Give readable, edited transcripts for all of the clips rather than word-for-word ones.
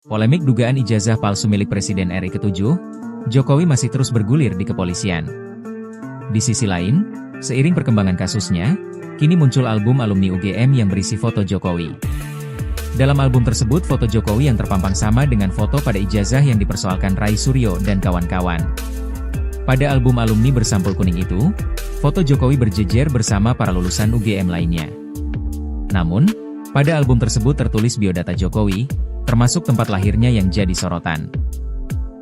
Polemik dugaan ijazah palsu milik Presiden RI ke-7, Jokowi masih terus bergulir di kepolisian. Di sisi lain, seiring perkembangan kasusnya, kini muncul album alumni UGM yang berisi foto Jokowi. Dalam album tersebut foto Jokowi yang terpampang sama dengan foto pada ijazah yang dipersoalkan Rai Suryo dan kawan-kawan. Pada album alumni bersampul kuning itu, foto Jokowi berjejer bersama para lulusan UGM lainnya. Namun, pada album tersebut tertulis biodata Jokowi, termasuk tempat lahirnya yang jadi sorotan.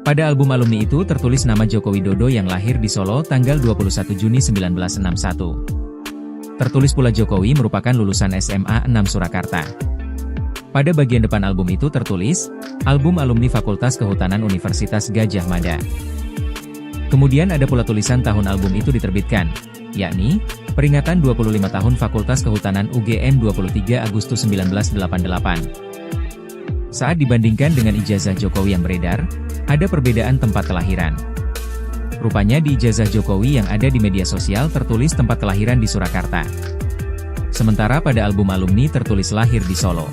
Pada album alumni itu tertulis nama Joko Widodo yang lahir di Solo tanggal 21 Juni 1961. Tertulis pula Jokowi merupakan lulusan SMA 6 Surakarta. Pada bagian depan album itu tertulis, album alumni Fakultas Kehutanan Universitas Gadjah Mada. Kemudian ada pula tulisan tahun album itu diterbitkan, yakni, peringatan 25 tahun Fakultas Kehutanan UGM 23 Agustus 1988. Saat dibandingkan dengan ijazah Jokowi yang beredar, ada perbedaan tempat kelahiran. Rupanya di ijazah Jokowi yang ada di media sosial tertulis tempat kelahiran di Surakarta. Sementara pada album alumni tertulis lahir di Solo.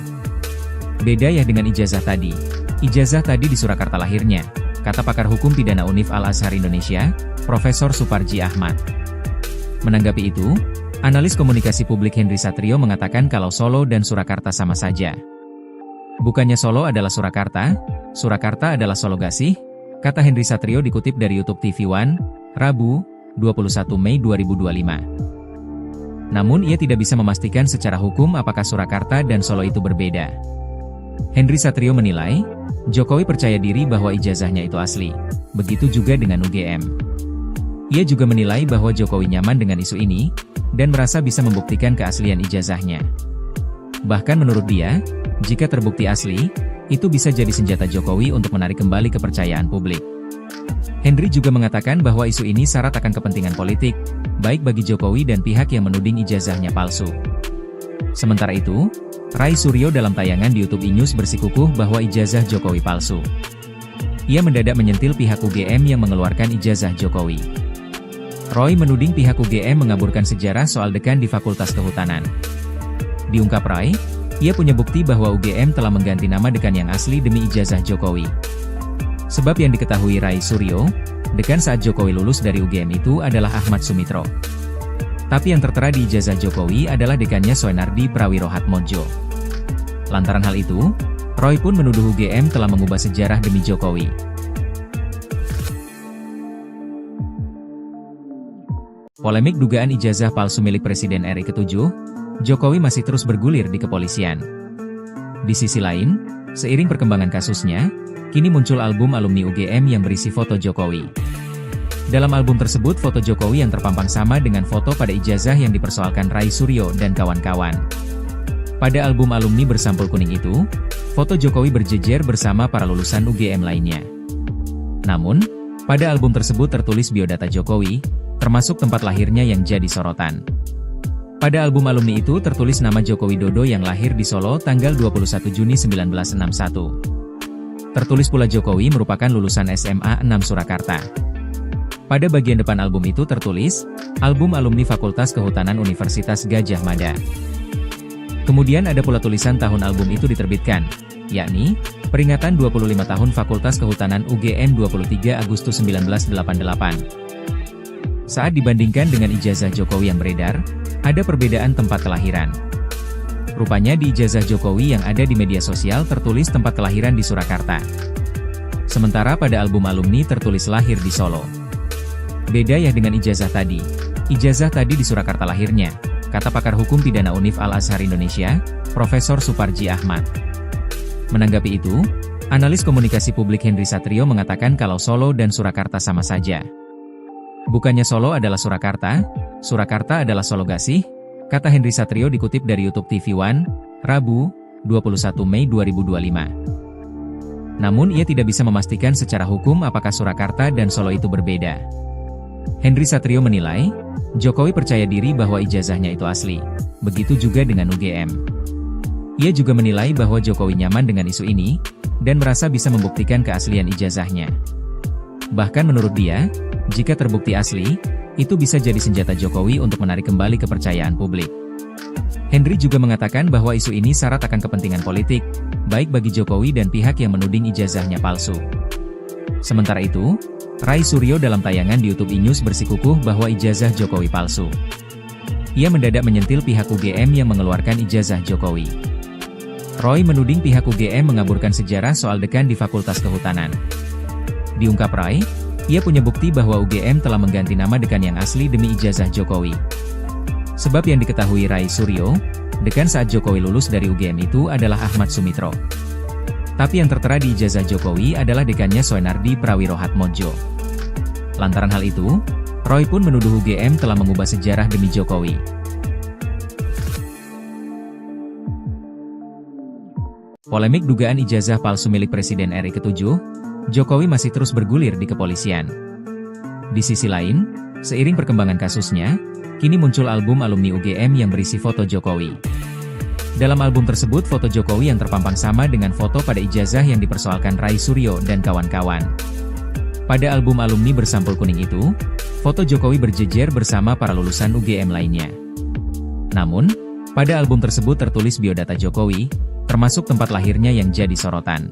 Beda ya dengan ijazah tadi. Ijazah tadi di Surakarta lahirnya, kata pakar hukum pidana Univ Al-Azhar Indonesia, Profesor Suparji Ahmad. Menanggapi itu, analis komunikasi publik Henry Satrio mengatakan kalau Solo dan Surakarta sama saja. Bukannya Solo adalah Surakarta, Surakarta adalah Solo gak sih? Kata Henry Satrio dikutip dari YouTube TV One, Rabu, 21 Mei 2025. Namun ia tidak bisa memastikan secara hukum apakah Surakarta dan Solo itu berbeda. Henry Satrio menilai, Jokowi percaya diri bahwa ijazahnya itu asli. Begitu juga dengan UGM. Ia juga menilai bahwa Jokowi nyaman dengan isu ini, dan merasa bisa membuktikan keaslian ijazahnya. Bahkan menurut dia, jika terbukti asli, itu bisa jadi senjata Jokowi untuk menarik kembali kepercayaan publik. Henry juga mengatakan bahwa isu ini syarat akan kepentingan politik, baik bagi Jokowi dan pihak yang menuding ijazahnya palsu. Sementara itu, Rai Suryo dalam tayangan di YouTube E-News bersikukuh bahwa ijazah Jokowi palsu. Ia mendadak menyentil pihak UGM yang mengeluarkan ijazah Jokowi. Roy menuding pihak UGM mengaburkan sejarah soal dekan di Fakultas Kehutanan. Diungkap Rai, ia punya bukti bahwa UGM telah mengganti nama dekan yang asli demi ijazah Jokowi. Sebab yang diketahui Rai Suryo, dekan saat Jokowi lulus dari UGM itu adalah Ahmad Sumitro. Tapi yang tertera di ijazah Jokowi adalah dekannya Soenardi Prawirohatmodjo. Lantaran hal itu, Roy pun menuduh UGM telah mengubah sejarah demi Jokowi. Polemik dugaan ijazah palsu milik Presiden RI ke-7, Jokowi masih terus bergulir di kepolisian. Di sisi lain, seiring perkembangan kasusnya, kini muncul album alumni UGM yang berisi foto Jokowi. Dalam album tersebut foto Jokowi yang terpampang sama dengan foto pada ijazah yang dipersoalkan Rai Suryo dan kawan-kawan. Pada album alumni bersampul kuning itu, foto Jokowi berjejer bersama para lulusan UGM lainnya. Namun, pada album tersebut tertulis biodata Jokowi, termasuk tempat lahirnya yang jadi sorotan. Pada album alumni itu tertulis nama Joko Widodo yang lahir di Solo tanggal 21 Juni 1961. Tertulis pula Jokowi merupakan lulusan SMA 6 Surakarta. Pada bagian depan album itu tertulis, album alumni Fakultas Kehutanan Universitas Gadjah Mada. Kemudian ada pula tulisan tahun album itu diterbitkan, yakni, peringatan 25 tahun Fakultas Kehutanan UGM 23 Agustus 1988. Saat dibandingkan dengan ijazah Jokowi yang beredar, ada perbedaan tempat kelahiran. Rupanya di ijazah Jokowi yang ada di media sosial tertulis tempat kelahiran di Surakarta. Sementara pada album alumni tertulis lahir di Solo. Beda ya dengan ijazah tadi. Ijazah tadi di Surakarta lahirnya, kata pakar hukum pidana Univ Al-Azhar Indonesia, Profesor Suparji Ahmad. Menanggapi itu, analis komunikasi publik Henry Satrio mengatakan kalau Solo dan Surakarta sama saja. Bukannya Solo adalah Surakarta, Surakarta adalah Solo gak sih? Kata Henry Satrio dikutip dari YouTube TV One, Rabu, 21 Mei 2025. Namun ia tidak bisa memastikan secara hukum apakah Surakarta dan Solo itu berbeda. Henry Satrio menilai, Jokowi percaya diri bahwa ijazahnya itu asli. Begitu juga dengan UGM. Ia juga menilai bahwa Jokowi nyaman dengan isu ini, dan merasa bisa membuktikan keaslian ijazahnya. Bahkan menurut dia, jika terbukti asli, itu bisa jadi senjata Jokowi untuk menarik kembali kepercayaan publik. Henry juga mengatakan bahwa isu ini syarat akan kepentingan politik, baik bagi Jokowi dan pihak yang menuding ijazahnya palsu. Sementara itu, Ray Suryo dalam tayangan di YouTube iNews bersikukuh bahwa ijazah Jokowi palsu. Ia mendadak menyentil pihak UGM yang mengeluarkan ijazah Jokowi. Roy menuding pihak UGM mengaburkan sejarah soal dekan di Fakultas Kehutanan. Diungkap Ray, ia punya bukti bahwa UGM telah mengganti nama dekan yang asli demi ijazah Jokowi. Sebab yang diketahui Ray Suryo, dekan saat Jokowi lulus dari UGM itu adalah Ahmad Sumitro. Tapi yang tertera di ijazah Jokowi adalah dekannya Soenardi Prawirohatmodjo. Lantaran hal itu, Roy pun menuduh UGM telah mengubah sejarah demi Jokowi. Polemik dugaan ijazah palsu milik Presiden RI ke-7, Jokowi masih terus bergulir di kepolisian. Di sisi lain, seiring perkembangan kasusnya, kini muncul album alumni UGM yang berisi foto Jokowi. Dalam album tersebut foto Jokowi yang terpampang sama dengan foto pada ijazah yang dipersoalkan Ray Suryo dan kawan-kawan. Pada album alumni bersampul kuning itu, foto Jokowi berjejer bersama para lulusan UGM lainnya. Namun, pada album tersebut tertulis biodata Jokowi, termasuk tempat lahirnya yang jadi sorotan.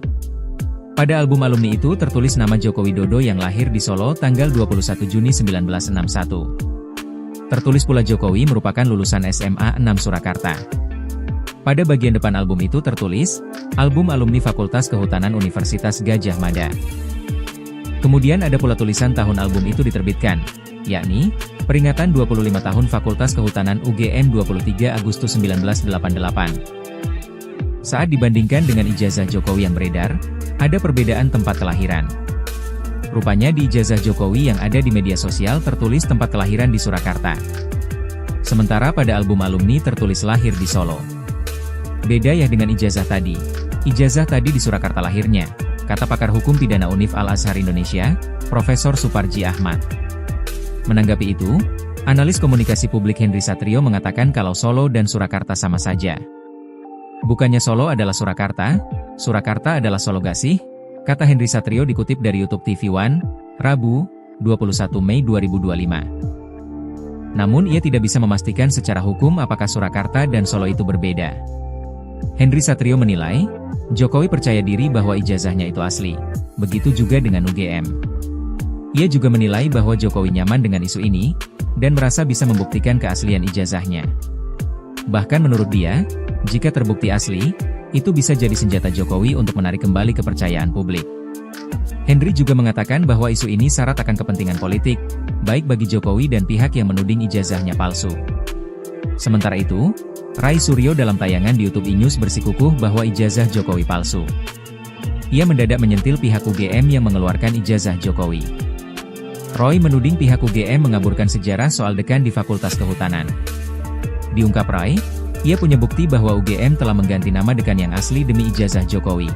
Pada album alumni itu tertulis nama Joko Widodo yang lahir di Solo tanggal 21 Juni 1961. Tertulis pula Jokowi merupakan lulusan SMA 6 Surakarta. Pada bagian depan album itu tertulis, album alumni Fakultas Kehutanan Universitas Gadjah Mada. Kemudian ada pula tulisan tahun album itu diterbitkan, yakni, peringatan 25 tahun Fakultas Kehutanan UGM 23 Agustus 1988. Saat dibandingkan dengan ijazah Jokowi yang beredar, ada perbedaan tempat kelahiran. Rupanya di ijazah Jokowi yang ada di media sosial tertulis tempat kelahiran di Surakarta. Sementara pada album alumni tertulis lahir di Solo. Beda ya dengan ijazah tadi. Ijazah tadi di Surakarta lahirnya, kata pakar hukum pidana Univ Al-Azhar Indonesia, Profesor Suparji Ahmad. Menanggapi itu, analis komunikasi publik Henry Satrio mengatakan kalau Solo dan Surakarta sama saja. Bukannya Solo adalah Surakarta, Surakarta adalah Solo gak sih? Kata Henry Satrio dikutip dari YouTube TV One, Rabu, 21 Mei 2025. Namun ia tidak bisa memastikan secara hukum apakah Surakarta dan Solo itu berbeda. Henry Satrio menilai, Jokowi percaya diri bahwa ijazahnya itu asli. Begitu juga dengan UGM. Ia juga menilai bahwa Jokowi nyaman dengan isu ini, dan merasa bisa membuktikan keaslian ijazahnya. Bahkan menurut dia, jika terbukti asli, itu bisa jadi senjata Jokowi untuk menarik kembali kepercayaan publik. Henry juga mengatakan bahwa isu ini syarat akan kepentingan politik, baik bagi Jokowi dan pihak yang menuding ijazahnya palsu. Sementara itu, Ray Suryo dalam tayangan di YouTube iNews bersikukuh bahwa ijazah Jokowi palsu. Ia mendadak menyentil pihak UGM yang mengeluarkan ijazah Jokowi. Roy menuding pihak UGM mengaburkan sejarah soal dekan di Fakultas Kehutanan. Diungkap Ray, ia punya bukti bahwa UGM telah mengganti nama dekan yang asli demi ijazah Jokowi.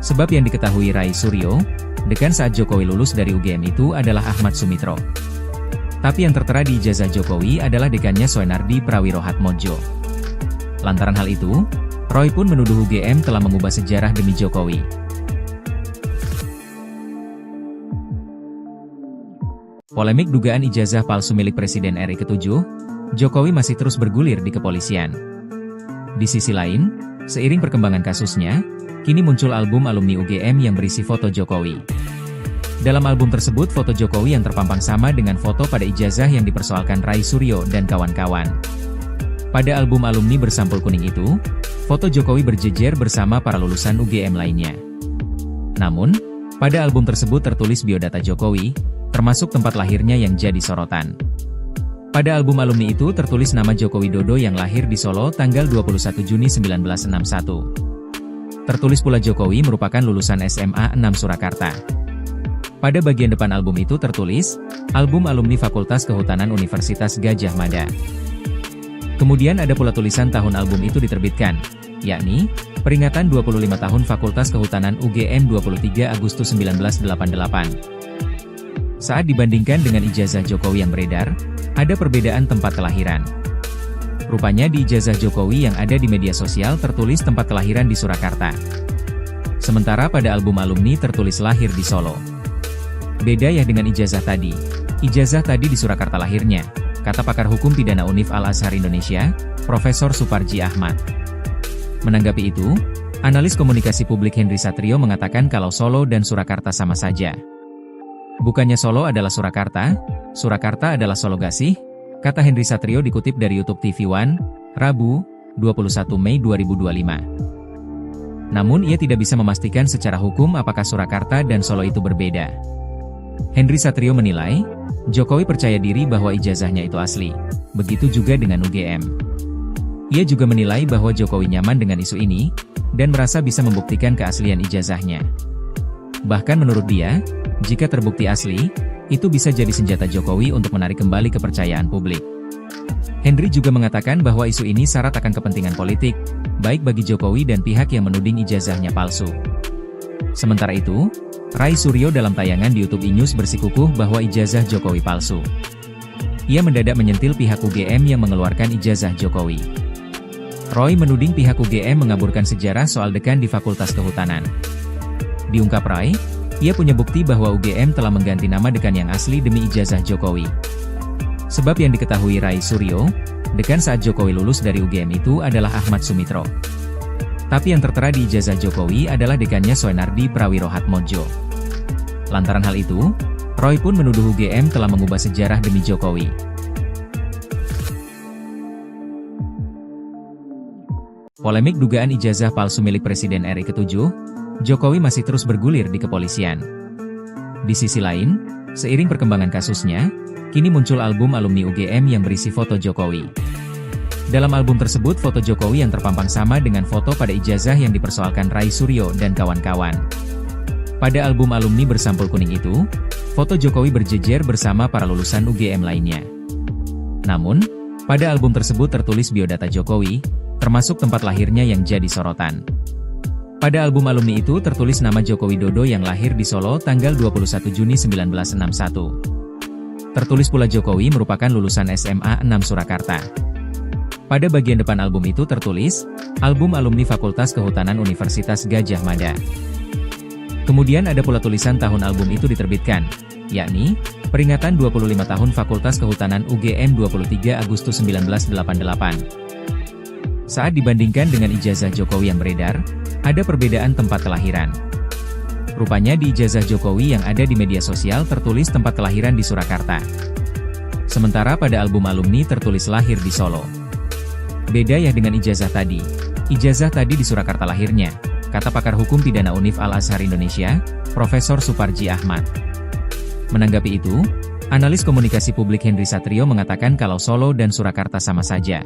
Sebab yang diketahui Ray Suryo, dekan saat Jokowi lulus dari UGM itu adalah Ahmad Sumitro. Tapi yang tertera di ijazah Jokowi adalah dekannya Soenardi Prawirohatmodjo. Lantaran hal itu, Roy pun menuduh UGM telah mengubah sejarah demi Jokowi. Polemik dugaan ijazah palsu milik Presiden RI ke-7, Jokowi masih terus bergulir di kepolisian. Di sisi lain, seiring perkembangan kasusnya, kini muncul album alumni UGM yang berisi foto Jokowi. Dalam album tersebut foto Jokowi yang terpampang sama dengan foto pada ijazah yang dipersoalkan Ray Suryo dan kawan-kawan. Pada album alumni bersampul kuning itu, foto Jokowi berjejer bersama para lulusan UGM lainnya. Namun, pada album tersebut tertulis biodata Jokowi, termasuk tempat lahirnya yang jadi sorotan. Pada album alumni itu tertulis nama Joko Widodo yang lahir di Solo tanggal 21 Juni 1961. Tertulis pula Jokowi merupakan lulusan SMA 6 Surakarta. Pada bagian depan album itu tertulis, album alumni Fakultas Kehutanan Universitas Gadjah Mada. Kemudian ada pula tulisan tahun album itu diterbitkan, yakni, peringatan 25 tahun Fakultas Kehutanan UGM 23 Agustus 1988. Saat dibandingkan dengan ijazah Jokowi yang beredar, ada perbedaan tempat kelahiran. Rupanya di ijazah Jokowi yang ada di media sosial tertulis tempat kelahiran di Surakarta. Sementara pada album alumni tertulis lahir di Solo. Beda ya dengan ijazah tadi. Ijazah tadi di Surakarta lahirnya, kata pakar hukum pidana Univ Al-Azhar Indonesia, Profesor Suparji Ahmad. Menanggapi itu, Analis komunikasi publik Henry Satrio mengatakan kalau Solo dan Surakarta sama saja. Bukannya Solo adalah Surakarta, Surakarta adalah Solo gak sih? Kata Henry Satrio dikutip dari YouTube TV One, Rabu, 21 Mei 2025. Namun ia tidak bisa memastikan secara hukum apakah Surakarta dan Solo itu berbeda. Henry Satrio menilai, Jokowi percaya diri bahwa ijazahnya itu asli. Begitu juga dengan UGM. Ia juga menilai bahwa Jokowi nyaman dengan isu ini, dan merasa bisa membuktikan keaslian ijazahnya. Bahkan menurut dia, jika terbukti asli, itu bisa jadi senjata Jokowi untuk menarik kembali kepercayaan publik. Henry juga mengatakan bahwa isu ini syarat akan kepentingan politik, baik bagi Jokowi dan pihak yang menuding ijazahnya palsu. Sementara itu, Rai Suryo dalam tayangan di YouTube iNews bersikukuh bahwa ijazah Jokowi palsu. Ia mendadak menyentil pihak UGM yang mengeluarkan ijazah Jokowi. Roy menuding pihak UGM mengaburkan sejarah soal dekan di Fakultas Kehutanan. Diungkap Rai, ia punya bukti bahwa UGM telah mengganti nama dekan yang asli demi ijazah Jokowi. Sebab yang diketahui Rai Suryo, dekan saat Jokowi lulus dari UGM itu adalah Ahmad Sumitro. Tapi yang tertera di ijazah Jokowi adalah dekannya Soenardi Prawirohatmodjo. Lantaran hal itu, Roy pun menuduh UGM telah mengubah sejarah demi Jokowi. Polemik dugaan ijazah palsu milik Presiden RI ke-7, Jokowi masih terus bergulir di kepolisian. Di sisi lain, seiring perkembangan kasusnya, kini muncul album alumni UGM yang berisi foto Jokowi. Dalam album tersebut foto Jokowi yang terpampang sama dengan foto pada ijazah yang dipersoalkan Rai Suryo dan kawan-kawan. Pada album alumni bersampul kuning itu, foto Jokowi berjejer bersama para lulusan UGM lainnya. Namun, pada album tersebut tertulis biodata Jokowi, termasuk tempat lahirnya yang jadi sorotan. Pada album alumni itu tertulis nama Joko Widodo yang lahir di Solo tanggal 21 Juni 1961. Tertulis pula Jokowi merupakan lulusan SMA 6 Surakarta. Pada bagian depan album itu tertulis, album alumni Fakultas Kehutanan Universitas Gadjah Mada. Kemudian ada pula tulisan tahun album itu diterbitkan, yakni, peringatan 25 tahun Fakultas Kehutanan UGM 23 Agustus 1988. Saat dibandingkan dengan ijazah Jokowi yang beredar, ada perbedaan tempat kelahiran. Rupanya di ijazah Jokowi yang ada di media sosial tertulis tempat kelahiran di Surakarta. Sementara pada album alumni tertulis lahir di Solo. Beda ya dengan ijazah tadi. Ijazah tadi di Surakarta lahirnya, kata pakar hukum pidana Univ Al-Azhar Indonesia, Profesor Suparji Ahmad. Menanggapi itu, analis komunikasi publik Henry Satrio mengatakan kalau Solo dan Surakarta sama saja.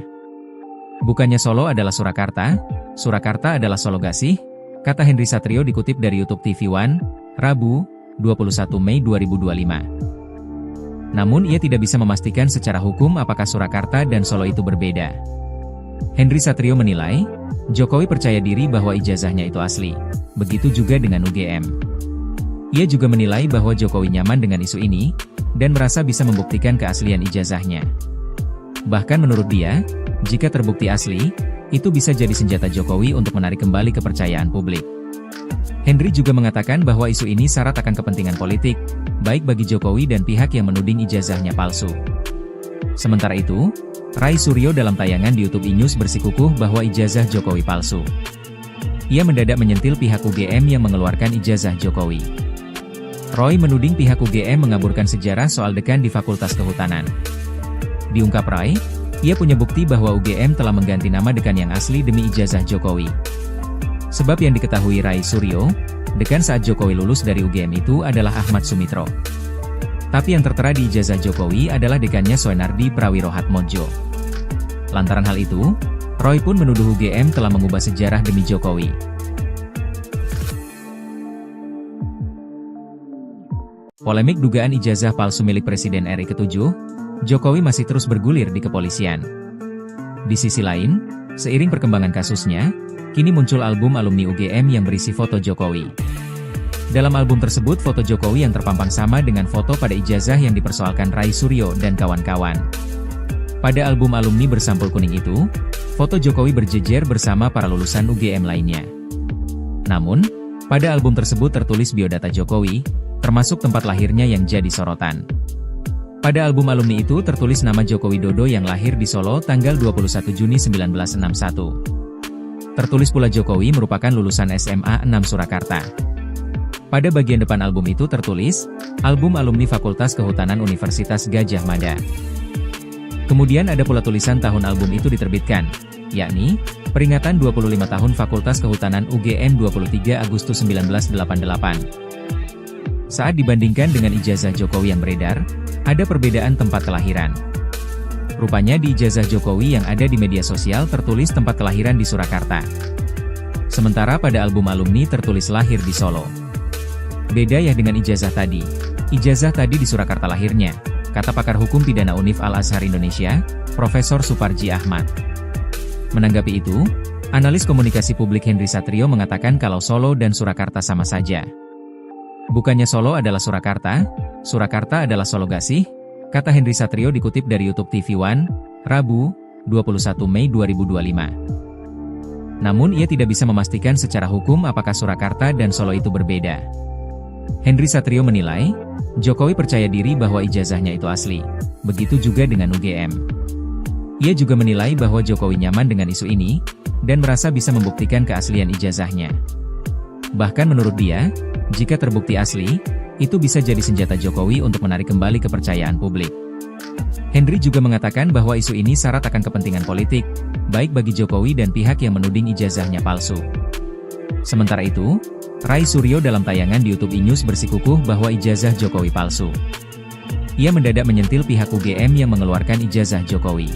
Bukannya Solo adalah Surakarta, Surakarta adalah Solo gak sih? Kata Henry Satrio dikutip dari YouTube TV One, Rabu, 21 Mei 2025. Namun ia tidak bisa memastikan secara hukum apakah Surakarta dan Solo itu berbeda. Henry Satrio menilai, Jokowi percaya diri bahwa ijazahnya itu asli. Begitu juga dengan UGM. Ia juga menilai bahwa Jokowi nyaman dengan isu ini, dan merasa bisa membuktikan keaslian ijazahnya. Bahkan menurut dia, jika terbukti asli, itu bisa jadi senjata Jokowi untuk menarik kembali kepercayaan publik. Henry juga mengatakan bahwa isu ini syarat akan kepentingan politik, baik bagi Jokowi dan pihak yang menuding ijazahnya palsu. Sementara itu, Rai Suryo dalam tayangan di YouTube iNews bersikukuh bahwa ijazah Jokowi palsu. Ia mendadak menyentil pihak UGM yang mengeluarkan ijazah Jokowi. Roy menuding pihak UGM mengaburkan sejarah soal dekan di Fakultas Kehutanan. Diungkap Rai, ia punya bukti bahwa UGM telah mengganti nama dekan yang asli demi ijazah Jokowi. Sebab yang diketahui Rai Suryo, dekan saat Jokowi lulus dari UGM itu adalah Ahmad Sumitro. Tapi yang tertera di ijazah Jokowi adalah dekannya Soenardi Prawirohatmodjo. Lantaran hal itu, Roy pun menuduh UGM telah mengubah sejarah demi Jokowi. Polemik dugaan ijazah palsu milik Presiden RI ke-7, Jokowi masih terus bergulir di kepolisian. Di sisi lain, seiring perkembangan kasusnya, kini muncul album alumni UGM yang berisi foto Jokowi. Dalam album tersebut foto Jokowi yang terpampang sama dengan foto pada ijazah yang dipersoalkan Rai Suryo dan kawan-kawan. Pada album alumni bersampul kuning itu, foto Jokowi berjejer bersama para lulusan UGM lainnya. Namun, pada album tersebut tertulis biodata Jokowi, termasuk tempat lahirnya yang jadi sorotan. Pada album alumni itu tertulis nama Joko Widodo yang lahir di Solo tanggal 21 Juni 1961. Tertulis pula Jokowi merupakan lulusan SMA 6 Surakarta. Pada bagian depan album itu tertulis, album alumni Fakultas Kehutanan Universitas Gadjah Mada. Kemudian ada pula tulisan tahun album itu diterbitkan, yakni, peringatan 25 tahun Fakultas Kehutanan UGM 23 Agustus 1988. Saat dibandingkan dengan ijazah Jokowi yang beredar, ada perbedaan tempat kelahiran. Rupanya di ijazah Jokowi yang ada di media sosial tertulis tempat kelahiran di Surakarta. Sementara pada album alumni tertulis lahir di Solo. Beda ya dengan ijazah tadi. Ijazah tadi di Surakarta lahirnya, kata pakar hukum pidana Univ Al-Azhar Indonesia, Profesor Suparji Ahmad. Menanggapi itu, analis komunikasi publik Henry Satrio mengatakan kalau Solo dan Surakarta sama saja. Bukannya Solo adalah Surakarta, Surakarta adalah Solo gak sih? Kata Henry Satrio dikutip dari YouTube TV One, Rabu, 21 Mei 2025. Namun ia tidak bisa memastikan secara hukum apakah Surakarta dan Solo itu berbeda. Henry Satrio menilai, Jokowi percaya diri bahwa ijazahnya itu asli. Begitu juga dengan UGM. Ia juga menilai bahwa Jokowi nyaman dengan isu ini, dan merasa bisa membuktikan keaslian ijazahnya. Bahkan menurut dia, jika terbukti asli, itu bisa jadi senjata Jokowi untuk menarik kembali kepercayaan publik. Henry juga mengatakan bahwa isu ini syarat akan kepentingan politik, baik bagi Jokowi dan pihak yang menuding ijazahnya palsu. Sementara itu, Rai Suryo dalam tayangan di YouTube iNews bersikukuh bahwa ijazah Jokowi palsu. Ia mendadak menyentil pihak UGM yang mengeluarkan ijazah Jokowi.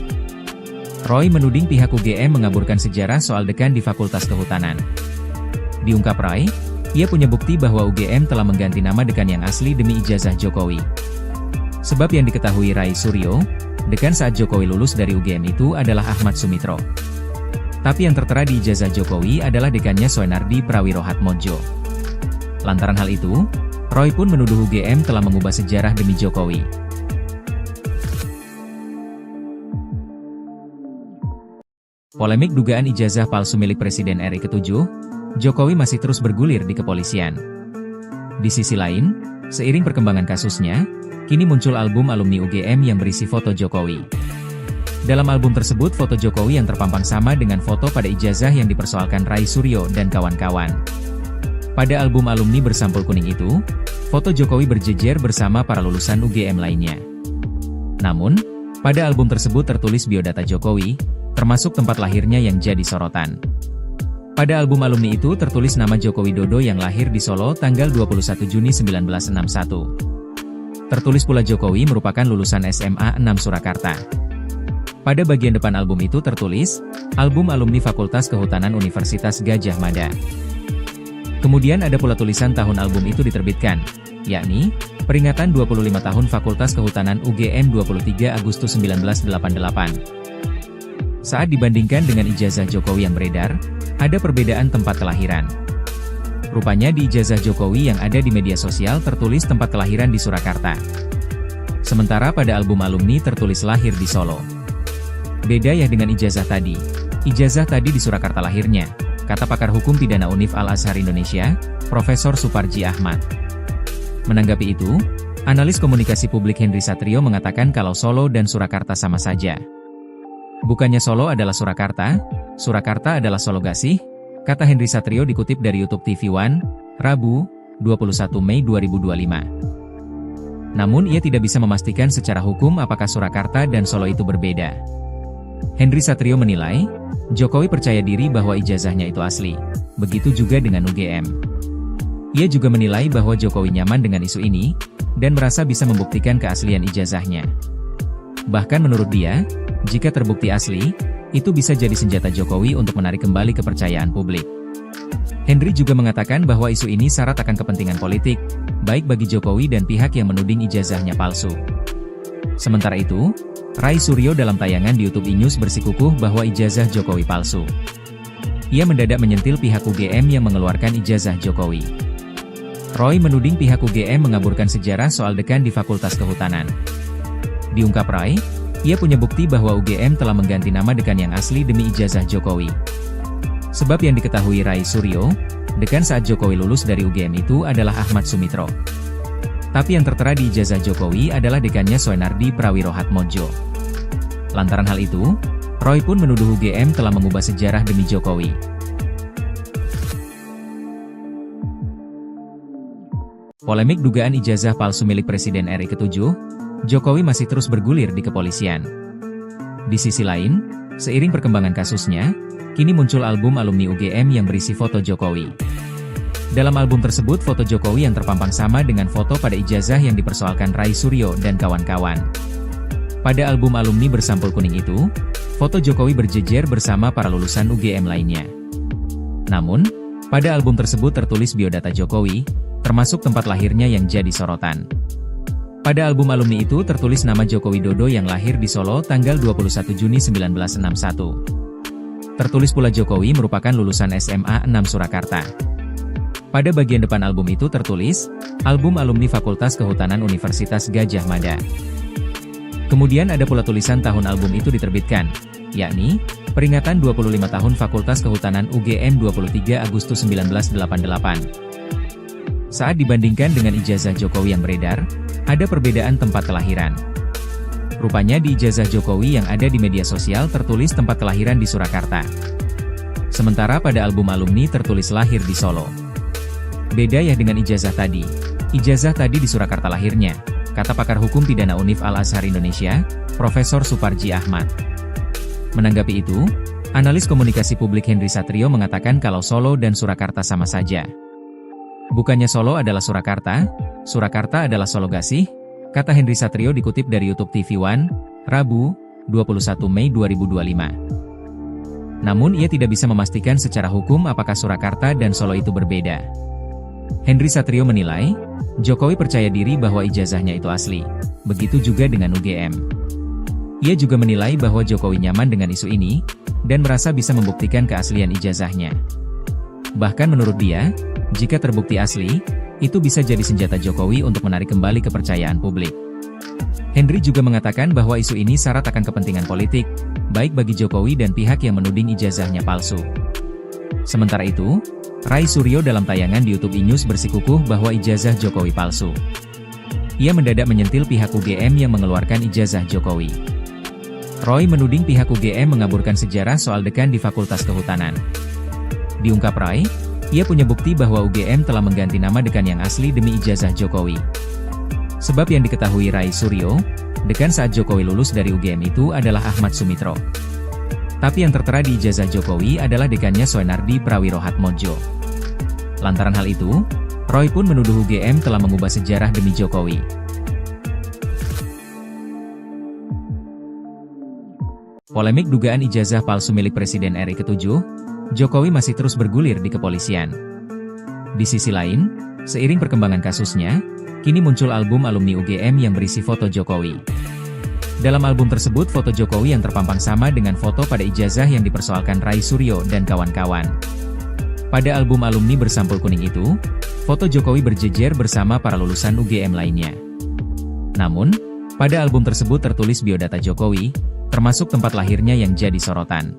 Roy menuding pihak UGM mengaburkan sejarah soal dekan di Fakultas Kehutanan. Diungkap Rai, ia punya bukti bahwa UGM telah mengganti nama dekan yang asli demi ijazah Jokowi. Sebab yang diketahui Rai Suryo, dekan saat Jokowi lulus dari UGM itu adalah Ahmad Sumitro. Tapi yang tertera di ijazah Jokowi adalah dekannya Soenardi Prawirohatmodjo. Lantaran hal itu, Roy pun menuduh UGM telah mengubah sejarah demi Jokowi. Polemik dugaan ijazah palsu milik Presiden RI ke-7, Jokowi masih terus bergulir di kepolisian. Di sisi lain, seiring perkembangan kasusnya, kini muncul album alumni UGM yang berisi foto Jokowi. Dalam album tersebut foto Jokowi yang terpampang sama dengan foto pada ijazah yang dipersoalkan Rai Suryo dan kawan-kawan. Pada album alumni bersampul kuning itu, foto Jokowi berjejer bersama para lulusan UGM lainnya. Namun, pada album tersebut tertulis biodata Jokowi, termasuk tempat lahirnya yang jadi sorotan. Pada album alumni itu tertulis nama Joko Widodo yang lahir di Solo tanggal 21 Juni 1961. Tertulis pula Jokowi merupakan lulusan SMA 6 Surakarta. Pada bagian depan album itu tertulis, album alumni Fakultas Kehutanan Universitas Gadjah Mada. Kemudian ada pula tulisan tahun album itu diterbitkan, yakni, peringatan 25 tahun Fakultas Kehutanan UGM 23 Agustus 1988. Saat dibandingkan dengan ijazah Jokowi yang beredar, ada perbedaan tempat kelahiran. Rupanya di ijazah Jokowi yang ada di media sosial tertulis tempat kelahiran di Surakarta. Sementara pada album alumni tertulis lahir di Solo. Beda ya dengan ijazah tadi. Ijazah tadi di Surakarta lahirnya, kata pakar hukum pidana Univ Al-Azhar Indonesia, Profesor Suparji Ahmad. Menanggapi itu, analis komunikasi publik Henry Satrio mengatakan kalau Solo dan Surakarta sama saja. Bukannya Solo adalah Surakarta, Surakarta adalah Solo gak sih? Kata Henry Satrio dikutip dari YouTube TV One, Rabu, 21 Mei 2025. Namun ia tidak bisa memastikan secara hukum apakah Surakarta dan Solo itu berbeda. Henry Satrio menilai, Jokowi percaya diri bahwa ijazahnya itu asli. Begitu juga dengan UGM. Ia juga menilai bahwa Jokowi nyaman dengan isu ini, dan merasa bisa membuktikan keaslian ijazahnya. Bahkan menurut dia, jika terbukti asli, itu bisa jadi senjata Jokowi untuk menarik kembali kepercayaan publik. Henry juga mengatakan bahwa isu ini syarat akan kepentingan politik, baik bagi Jokowi dan pihak yang menuding ijazahnya palsu. Sementara itu, Rai Suryo dalam tayangan di YouTube iNews bersikukuh bahwa ijazah Jokowi palsu. Ia mendadak menyentil pihak UGM yang mengeluarkan ijazah Jokowi. Roy menuding pihak UGM mengaburkan sejarah soal dekan di Fakultas Kehutanan. Diungkap Rai, ia punya bukti bahwa UGM telah mengganti nama dekan yang asli demi ijazah Jokowi. Sebab yang diketahui Rai Suryo, dekan saat Jokowi lulus dari UGM itu adalah Ahmad Sumitro. Tapi yang tertera di ijazah Jokowi adalah dekannya Soenardi Prawirohatmodjo. Lantaran hal itu, Roy pun menuduh UGM telah mengubah sejarah demi Jokowi. Polemik dugaan ijazah palsu milik Presiden RI ke-7, Jokowi masih terus bergulir di kepolisian. Di sisi lain, seiring perkembangan kasusnya, kini muncul album alumni UGM yang berisi foto Jokowi. Dalam album tersebut foto Jokowi yang terpampang sama dengan foto pada ijazah yang dipersoalkan Rai Suryo dan kawan-kawan. Pada album alumni bersampul kuning itu, foto Jokowi berjejer bersama para lulusan UGM lainnya. Namun, pada album tersebut tertulis biodata Jokowi, termasuk tempat lahirnya yang jadi sorotan. Pada album alumni itu tertulis nama Joko Widodo yang lahir di Solo tanggal 21 Juni 1961. Tertulis pula Jokowi merupakan lulusan SMA 6 Surakarta. Pada bagian depan album itu tertulis, album alumni Fakultas Kehutanan Universitas Gadjah Mada. Kemudian ada pula tulisan tahun album itu diterbitkan, yakni, peringatan 25 tahun Fakultas Kehutanan UGM 23 Agustus 1988. Saat dibandingkan dengan ijazah Jokowi yang beredar, ada perbedaan tempat kelahiran. Rupanya di ijazah Jokowi yang ada di media sosial tertulis tempat kelahiran di Surakarta. Sementara pada album alumni tertulis lahir di Solo. Beda ya dengan ijazah tadi. Ijazah tadi di Surakarta lahirnya, kata pakar hukum pidana Univ Al-Azhar Indonesia, Profesor Suparji Ahmad. Menanggapi itu, analis komunikasi publik Henry Satrio mengatakan kalau Solo dan Surakarta sama saja. Bukannya Solo adalah Surakarta, Surakarta adalah Solo gak sih? Kata Henry Satrio dikutip dari YouTube TV One, Rabu, 21 Mei 2025. Namun ia tidak bisa memastikan secara hukum apakah Surakarta dan Solo itu berbeda. Henry Satrio menilai, Jokowi percaya diri bahwa ijazahnya itu asli. Begitu juga dengan UGM. Ia juga menilai bahwa Jokowi nyaman dengan isu ini, dan merasa bisa membuktikan keaslian ijazahnya. Bahkan menurut dia, jika terbukti asli, itu bisa jadi senjata Jokowi untuk menarik kembali kepercayaan publik. Henry juga mengatakan bahwa isu ini syarat akan kepentingan politik, baik bagi Jokowi dan pihak yang menuding ijazahnya palsu. Sementara itu, Rai Suryo dalam tayangan di YouTube iNews bersikukuh bahwa ijazah Jokowi palsu. Ia mendadak menyentil pihak UGM yang mengeluarkan ijazah Jokowi. Roy menuding pihak UGM mengaburkan sejarah soal dekan di Fakultas Kehutanan. Diungkap Rai, ia punya bukti bahwa UGM telah mengganti nama dekan yang asli demi ijazah Jokowi. Sebab yang diketahui Rai Suryo, dekan saat Jokowi lulus dari UGM itu adalah Ahmad Sumitro. Tapi yang tertera di ijazah Jokowi adalah dekannya Soenardi Prawirohatmodjo. Lantaran hal itu, Roy pun menuduh UGM telah mengubah sejarah demi Jokowi. Polemik dugaan ijazah palsu milik Presiden RI ke-7, Jokowi masih terus bergulir di kepolisian. Di sisi lain, seiring perkembangan kasusnya, kini muncul album alumni UGM yang berisi foto Jokowi. Dalam album tersebut foto Jokowi yang terpampang sama dengan foto pada ijazah yang dipersoalkan Rai Suryo dan kawan-kawan. Pada album alumni bersampul kuning itu, foto Jokowi berjejer bersama para lulusan UGM lainnya. Namun, pada album tersebut tertulis biodata Jokowi, termasuk tempat lahirnya yang jadi sorotan.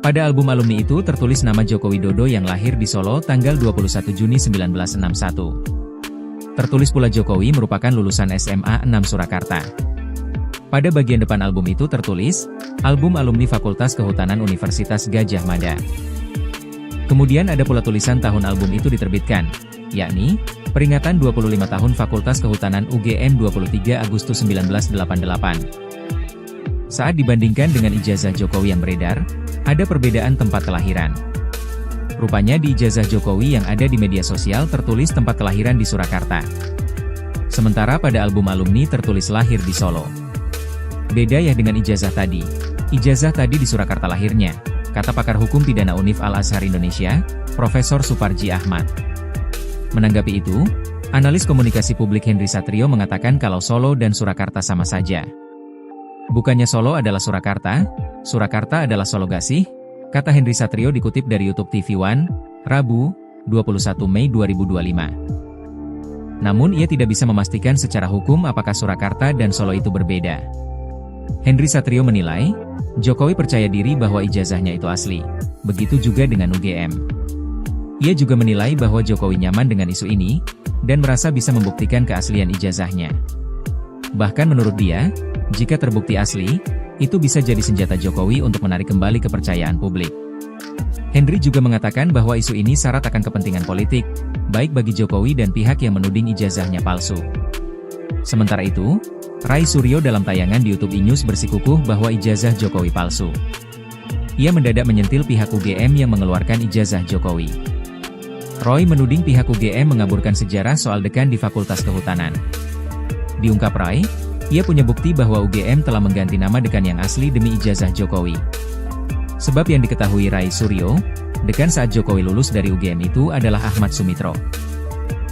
Pada album alumni itu tertulis nama Joko Widodo yang lahir di Solo tanggal 21 Juni 1961. Tertulis pula Jokowi merupakan lulusan SMA 6 Surakarta. Pada bagian depan album itu tertulis, album alumni Fakultas Kehutanan Universitas Gadjah Mada. Kemudian ada pula tulisan tahun album itu diterbitkan, yakni, peringatan 25 tahun Fakultas Kehutanan UGM 23 Agustus 1988. Saat dibandingkan dengan ijazah Jokowi yang beredar, ada perbedaan tempat kelahiran. Rupanya di ijazah Jokowi yang ada di media sosial tertulis tempat kelahiran di Surakarta. Sementara pada album alumni tertulis lahir di Solo. Beda ya dengan ijazah tadi. Ijazah tadi di Surakarta lahirnya, kata pakar hukum pidana Univ Al-Azhar Indonesia, Profesor Suparji Ahmad. Menanggapi itu, analis komunikasi publik Henry Satrio mengatakan kalau Solo dan Surakarta sama saja. Bukannya Solo adalah Surakarta, Surakarta adalah Solo gak sih? Kata Henry Satrio dikutip dari YouTube TV One, Rabu, 21 Mei 2025. Namun ia tidak bisa memastikan secara hukum apakah Surakarta dan Solo itu berbeda. Henry Satrio menilai, Jokowi percaya diri bahwa ijazahnya itu asli. Begitu juga dengan UGM. Ia juga menilai bahwa Jokowi nyaman dengan isu ini, dan merasa bisa membuktikan keaslian ijazahnya. Bahkan menurut dia, jika terbukti asli, itu bisa jadi senjata Jokowi untuk menarik kembali kepercayaan publik. Henry juga mengatakan bahwa isu ini syarat akan kepentingan politik, baik bagi Jokowi dan pihak yang menuding ijazahnya palsu. Sementara itu, Ray Suryo dalam tayangan di YouTube iNews bersikukuh bahwa ijazah Jokowi palsu. Ia mendadak menyentil pihak UGM yang mengeluarkan ijazah Jokowi. Roy menuding pihak UGM mengaburkan sejarah soal dekan di Fakultas Kehutanan. Diungkap Ray, ia punya bukti bahwa UGM telah mengganti nama dekan yang asli demi ijazah Jokowi. Sebab yang diketahui Ray Suryo, dekan saat Jokowi lulus dari UGM itu adalah Ahmad Sumitro.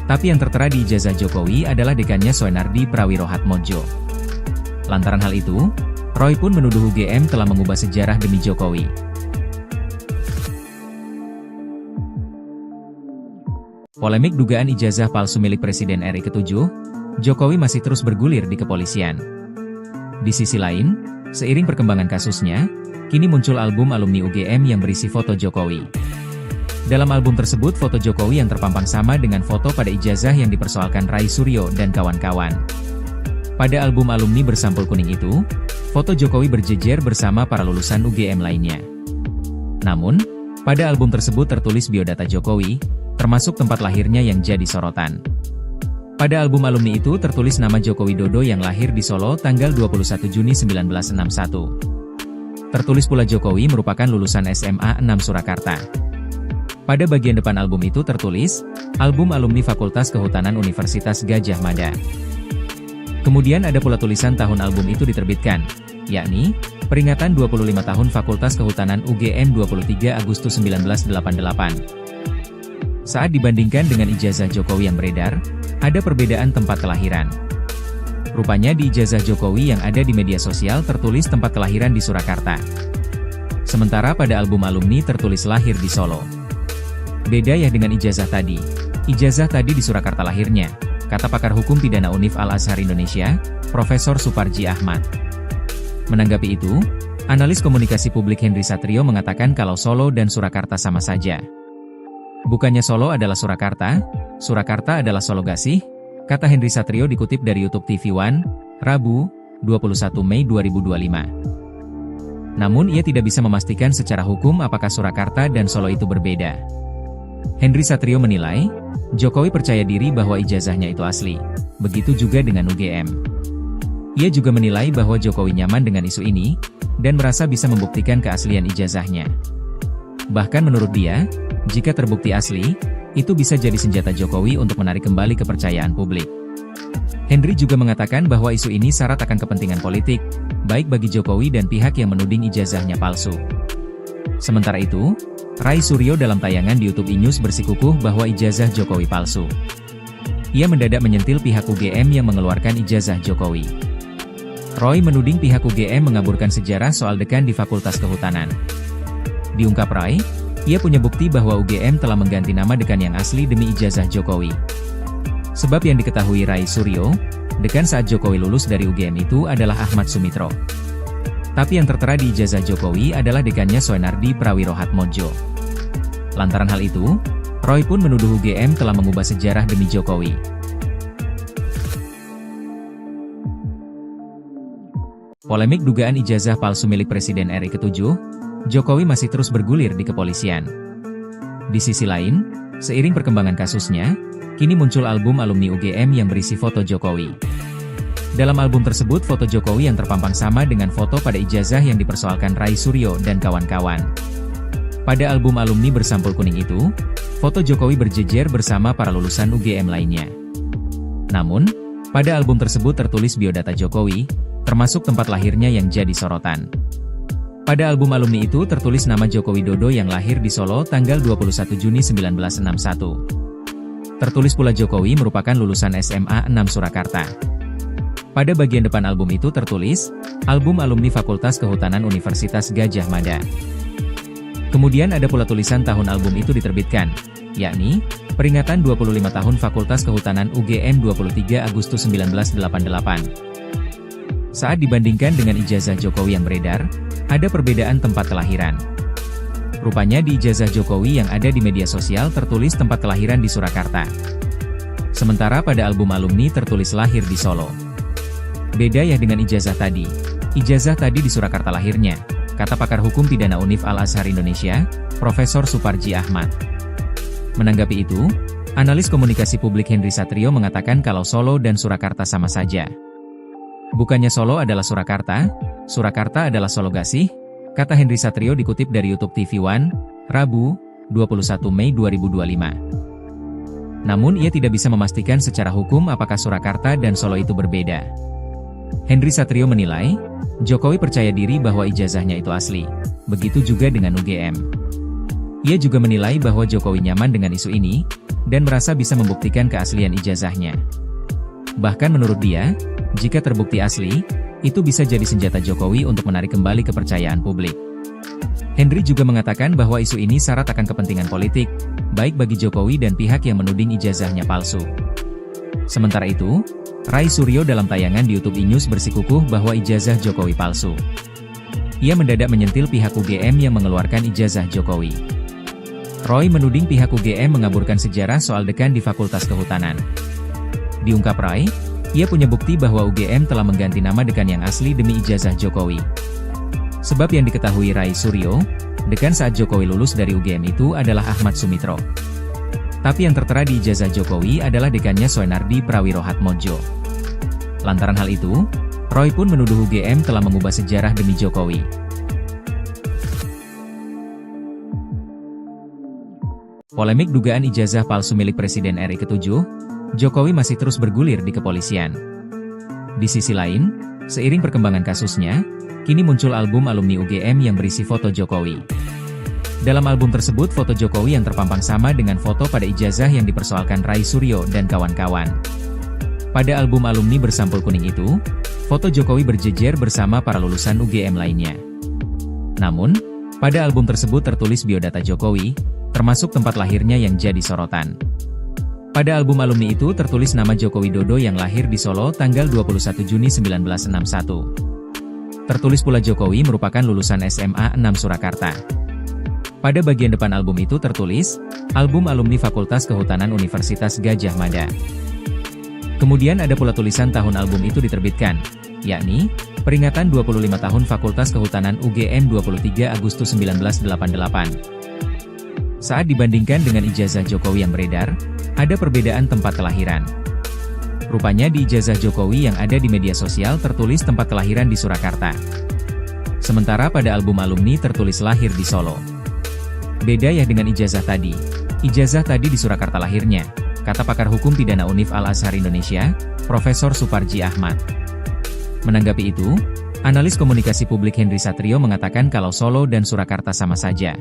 Tapi yang tertera di ijazah Jokowi adalah dekannya Soenardi Prawirohatmodjo. Lantaran hal itu, Roy pun menuduh UGM telah mengubah sejarah demi Jokowi. Polemik dugaan ijazah palsu milik Presiden RI ke-7, Jokowi masih terus bergulir di kepolisian. Di sisi lain, seiring perkembangan kasusnya, kini muncul album alumni UGM yang berisi foto Jokowi. Dalam album tersebut foto Jokowi yang terpampang sama dengan foto pada ijazah yang dipersoalkan Ray Suryo dan kawan-kawan. Pada album alumni bersampul kuning itu, foto Jokowi berjejer bersama para lulusan UGM lainnya. Namun, pada album tersebut tertulis biodata Jokowi, termasuk tempat lahirnya yang jadi sorotan. Pada album alumni itu tertulis nama Joko Widodo yang lahir di Solo tanggal 21 Juni 1961. Tertulis pula Jokowi merupakan lulusan SMA 6 Surakarta. Pada bagian depan album itu tertulis, album alumni Fakultas Kehutanan Universitas Gadjah Mada. Kemudian ada pula tulisan tahun album itu diterbitkan, yakni, peringatan 25 tahun Fakultas Kehutanan UGM 23 Agustus 1988. Saat dibandingkan dengan ijazah Jokowi yang beredar, ada perbedaan tempat kelahiran. Rupanya di ijazah Jokowi yang ada di media sosial tertulis tempat kelahiran di Surakarta. Sementara pada album alumni tertulis lahir di Solo. Beda ya dengan ijazah tadi. Ijazah tadi di Surakarta lahirnya, kata pakar hukum pidana Univ Al-Azhar Indonesia, Profesor Suparji Ahmad. Menanggapi itu, analis komunikasi publik Henry Satrio mengatakan kalau Solo dan Surakarta sama saja. Bukannya Solo adalah Surakarta, Surakarta adalah Solo gak sih? Kata Henry Satrio dikutip dari YouTube TV One, Rabu, 21 Mei 2025. Namun ia tidak bisa memastikan secara hukum apakah Surakarta dan Solo itu berbeda. Henry Satrio menilai, Jokowi percaya diri bahwa ijazahnya itu asli. Begitu juga dengan UGM. Ia juga menilai bahwa Jokowi nyaman dengan isu ini, dan merasa bisa membuktikan keaslian ijazahnya. Bahkan menurut dia, jika terbukti asli, itu bisa jadi senjata Jokowi untuk menarik kembali kepercayaan publik. Henry juga mengatakan bahwa isu ini syarat akan kepentingan politik, baik bagi Jokowi dan pihak yang menuding ijazahnya palsu. Sementara itu, Ray Suryo dalam tayangan di YouTube iNews bersikukuh bahwa ijazah Jokowi palsu. Ia mendadak menyentil pihak UGM yang mengeluarkan ijazah Jokowi. Roy menuding pihak UGM mengaburkan sejarah soal dekan di Fakultas Kehutanan. Diungkap Ray, ia punya bukti bahwa UGM telah mengganti nama dekan yang asli demi ijazah Jokowi. Sebab yang diketahui Ray Suryo, dekan saat Jokowi lulus dari UGM itu adalah Ahmad Sumitro. Tapi yang tertera di ijazah Jokowi adalah dekannya Soenardi Prawirohatmodjo. Lantaran hal itu, Roy pun menuduh UGM telah mengubah sejarah demi Jokowi. Polemik dugaan ijazah palsu milik Presiden RI ke-7, Jokowi masih terus bergulir di kepolisian. Di sisi lain, seiring perkembangan kasusnya, kini muncul album alumni UGM yang berisi foto Jokowi. Dalam album tersebut foto Jokowi yang terpampang sama dengan foto pada ijazah yang dipersoalkan Ray Suryo dan kawan-kawan. Pada album alumni bersampul kuning itu, foto Jokowi berjejer bersama para lulusan UGM lainnya. Namun, pada album tersebut tertulis biodata Jokowi, termasuk tempat lahirnya yang jadi sorotan. Pada album alumni itu tertulis nama Joko Widodo yang lahir di Solo tanggal 21 Juni 1961. Tertulis pula Jokowi merupakan lulusan SMA 6 Surakarta. Pada bagian depan album itu tertulis, album alumni Fakultas Kehutanan Universitas Gadjah Mada. Kemudian ada pula tulisan tahun album itu diterbitkan, yakni, peringatan 25 tahun Fakultas Kehutanan UGM 23 Agustus 1988. Saat dibandingkan dengan ijazah Jokowi yang beredar, ada perbedaan tempat kelahiran. Rupanya di ijazah Jokowi yang ada di media sosial tertulis tempat kelahiran di Surakarta. Sementara pada album alumni tertulis lahir di Solo. Beda ya dengan ijazah tadi. Ijazah tadi di Surakarta lahirnya, kata pakar hukum pidana Univ Al-Azhar Indonesia, Profesor Suparji Ahmad. Menanggapi itu, Analis komunikasi publik Henry Satrio mengatakan kalau Solo dan Surakarta sama saja. Bukannya Solo adalah Surakarta, Surakarta adalah Solo gak sih? Kata Henry Satrio dikutip dari YouTube TV One, Rabu, 21 Mei 2025. Namun ia tidak bisa memastikan secara hukum apakah Surakarta dan Solo itu berbeda. Henry Satrio menilai, Jokowi percaya diri bahwa ijazahnya itu asli. Begitu juga dengan UGM. Ia juga menilai bahwa Jokowi nyaman dengan isu ini, dan merasa bisa membuktikan keaslian ijazahnya. Bahkan menurut dia, jika terbukti asli, itu bisa jadi senjata Jokowi untuk menarik kembali kepercayaan publik. Henry juga mengatakan bahwa isu ini syarat akan kepentingan politik, baik bagi Jokowi dan pihak yang menuding ijazahnya palsu. Sementara itu, Rai Suryo dalam tayangan di YouTube E-News bersikukuh bahwa ijazah Jokowi palsu. Ia mendadak menyentil pihak UGM yang mengeluarkan ijazah Jokowi. Roy menuding pihak UGM mengaburkan sejarah soal dekan di Fakultas Kehutanan. Diungkap Rai, ia punya bukti bahwa UGM telah mengganti nama dekan yang asli demi ijazah Jokowi. Sebab yang diketahui Rai Suryo, dekan saat Jokowi lulus dari UGM itu adalah Ahmad Sumitro. Tapi yang tertera di ijazah Jokowi adalah dekannya Soenardi Prawirohatmodjo. Lantaran hal itu, Roy pun menuduh UGM telah mengubah sejarah demi Jokowi. Polemik dugaan ijazah palsu milik Presiden RI ke-7, Jokowi masih terus bergulir di kepolisian. Di sisi lain, seiring perkembangan kasusnya, kini muncul album alumni UGM yang berisi foto Jokowi. Dalam album tersebut foto Jokowi yang terpampang sama dengan foto pada ijazah yang dipersoalkan Rai Suryo dan kawan-kawan. Pada album alumni bersampul kuning itu, foto Jokowi berjejer bersama para lulusan UGM lainnya. Namun, pada album tersebut tertulis biodata Jokowi, termasuk tempat lahirnya yang jadi sorotan. Pada album alumni itu tertulis nama Joko Widodo yang lahir di Solo tanggal 21 Juni 1961. Tertulis pula Jokowi merupakan lulusan SMA 6 Surakarta. Pada bagian depan album itu tertulis, album alumni Fakultas Kehutanan Universitas Gadjah Mada. Kemudian ada pula tulisan tahun album itu diterbitkan, yakni, peringatan 25 tahun Fakultas Kehutanan UGM 23 Agustus 1988. Saat dibandingkan dengan ijazah Jokowi yang beredar, ada perbedaan tempat kelahiran. Rupanya di ijazah Jokowi yang ada di media sosial tertulis tempat kelahiran di Surakarta. Sementara pada album alumni tertulis lahir di Solo. Beda ya dengan ijazah tadi. Ijazah tadi di Surakarta lahirnya, kata pakar hukum pidana Univ Al-Azhar Indonesia, Profesor Suparji Ahmad. Menanggapi itu, analis komunikasi publik Henry Satrio mengatakan kalau Solo dan Surakarta sama saja.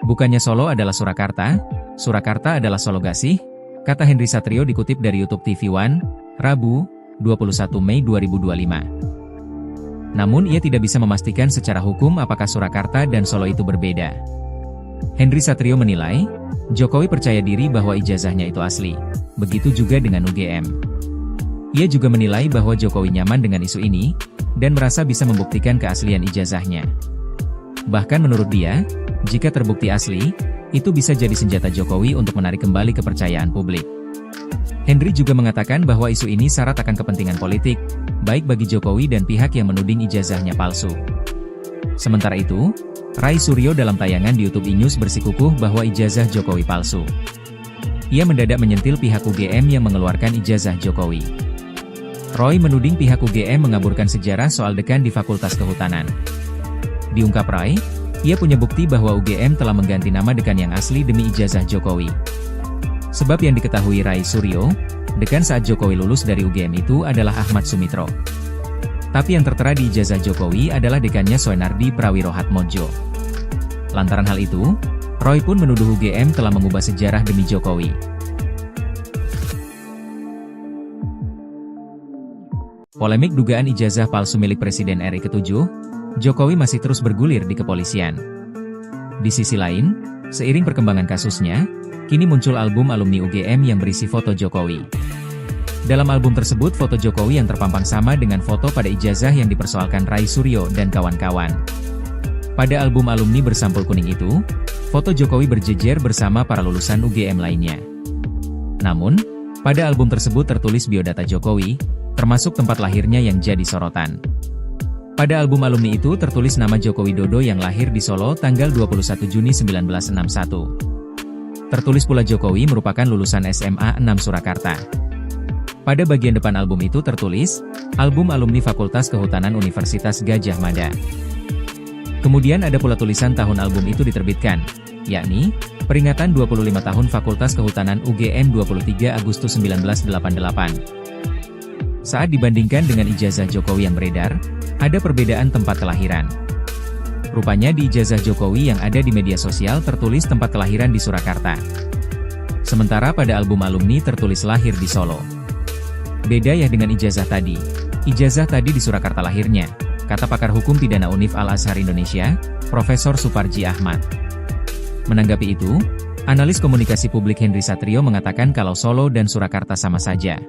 Bukannya Solo adalah Surakarta, Surakarta adalah Solo gak sih? Kata Henry Satrio dikutip dari YouTube TV One, Rabu, 21 Mei 2025. Namun ia tidak bisa memastikan secara hukum apakah Surakarta dan Solo itu berbeda. Henry Satrio menilai, Jokowi percaya diri bahwa ijazahnya itu asli. Begitu juga dengan UGM. Ia juga menilai bahwa Jokowi nyaman dengan isu ini, dan merasa bisa membuktikan keaslian ijazahnya. Bahkan menurut dia, jika terbukti asli, itu bisa jadi senjata Jokowi untuk menarik kembali kepercayaan publik. Henry juga mengatakan bahwa isu ini syarat akan kepentingan politik, baik bagi Jokowi dan pihak yang menuding ijazahnya palsu. Sementara itu, Rai Suryo dalam tayangan di YouTube E-News bersikukuh bahwa ijazah Jokowi palsu. Ia mendadak menyentil pihak UGM yang mengeluarkan ijazah Jokowi. Roy menuding pihak UGM mengaburkan sejarah soal dekan di Fakultas Kehutanan. Diungkap Rai, ia punya bukti bahwa UGM telah mengganti nama dekan yang asli demi ijazah Jokowi. Sebab yang diketahui Rai Suryo, dekan saat Jokowi lulus dari UGM itu adalah Ahmad Sumitro. Tapi yang tertera di ijazah Jokowi adalah dekannya Soenardi Prawirohatmodjo. Lantaran hal itu, Roy pun menuduh UGM telah mengubah sejarah demi Jokowi. Polemik dugaan ijazah palsu milik Presiden RI ke-7, Jokowi masih terus bergulir di kepolisian. Di sisi lain, seiring perkembangan kasusnya, kini muncul album alumni UGM yang berisi foto Jokowi. Dalam album tersebut foto Jokowi yang terpampang sama dengan foto pada ijazah yang dipersoalkan Rai Suryo dan kawan-kawan. Pada album alumni bersampul kuning itu, foto Jokowi berjejer bersama para lulusan UGM lainnya. Namun, pada album tersebut tertulis biodata Jokowi, termasuk tempat lahirnya yang jadi sorotan. Pada album alumni itu tertulis nama Joko Widodo yang lahir di Solo tanggal 21 Juni 1961. Tertulis pula Jokowi merupakan lulusan SMA 6 Surakarta. Pada bagian depan album itu tertulis, album alumni Fakultas Kehutanan Universitas Gadjah Mada. Kemudian ada pula tulisan tahun album itu diterbitkan, yakni, peringatan 25 tahun Fakultas Kehutanan UGM 23 Agustus 1988. Saat dibandingkan dengan ijazah Jokowi yang beredar, ada perbedaan tempat kelahiran. Rupanya di ijazah Jokowi yang ada di media sosial tertulis tempat kelahiran di Surakarta. Sementara pada album alumni tertulis lahir di Solo. Beda ya dengan ijazah tadi. Ijazah tadi di Surakarta lahirnya, kata pakar hukum pidana Univ Al-Azhar Indonesia, Profesor Suparji Ahmad. Menanggapi itu, analis komunikasi publik Henry Satrio mengatakan kalau Solo dan Surakarta sama saja.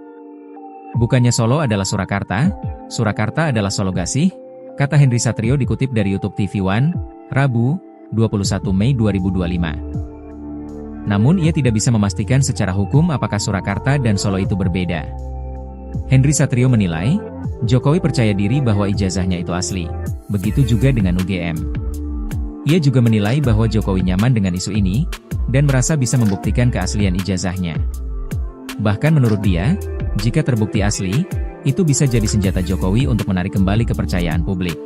Bukannya Solo adalah Surakarta, Surakarta adalah Solo gak sih? Kata Henry Satrio dikutip dari YouTube TV One, Rabu, 21 Mei 2025. Namun ia tidak bisa memastikan secara hukum apakah Surakarta dan Solo itu berbeda. Henry Satrio menilai, Jokowi percaya diri bahwa ijazahnya itu asli. Begitu juga dengan UGM. Ia juga menilai bahwa Jokowi nyaman dengan isu ini, dan merasa bisa membuktikan keaslian ijazahnya. Bahkan menurut dia, jika terbukti asli, itu bisa jadi senjata Jokowi untuk menarik kembali kepercayaan publik.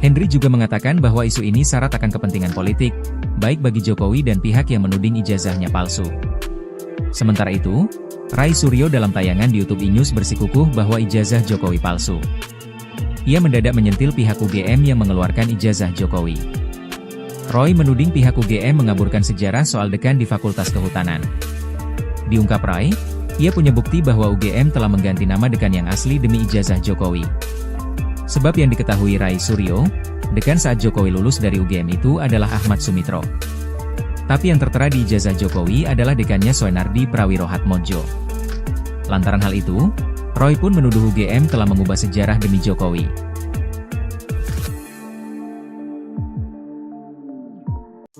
Henry juga mengatakan bahwa isu ini syarat akan kepentingan politik, baik bagi Jokowi dan pihak yang menuding ijazahnya palsu. Sementara itu, Rai Suryo dalam tayangan di YouTube E-News bersikukuh bahwa ijazah Jokowi palsu. Ia mendadak menyentil pihak UGM yang mengeluarkan ijazah Jokowi. Roy menuding pihak UGM mengaburkan sejarah soal dekan di Fakultas Kehutanan. Diungkap Rai, ia punya bukti bahwa UGM telah mengganti nama dekan yang asli demi ijazah Jokowi. Sebab yang diketahui Rai Suryo, dekan saat Jokowi lulus dari UGM itu adalah Ahmad Sumitro. Tapi yang tertera di ijazah Jokowi adalah dekannya Soenardi Prawirohatmodjo. Lantaran hal itu, Roy pun menuduh UGM telah mengubah sejarah demi Jokowi.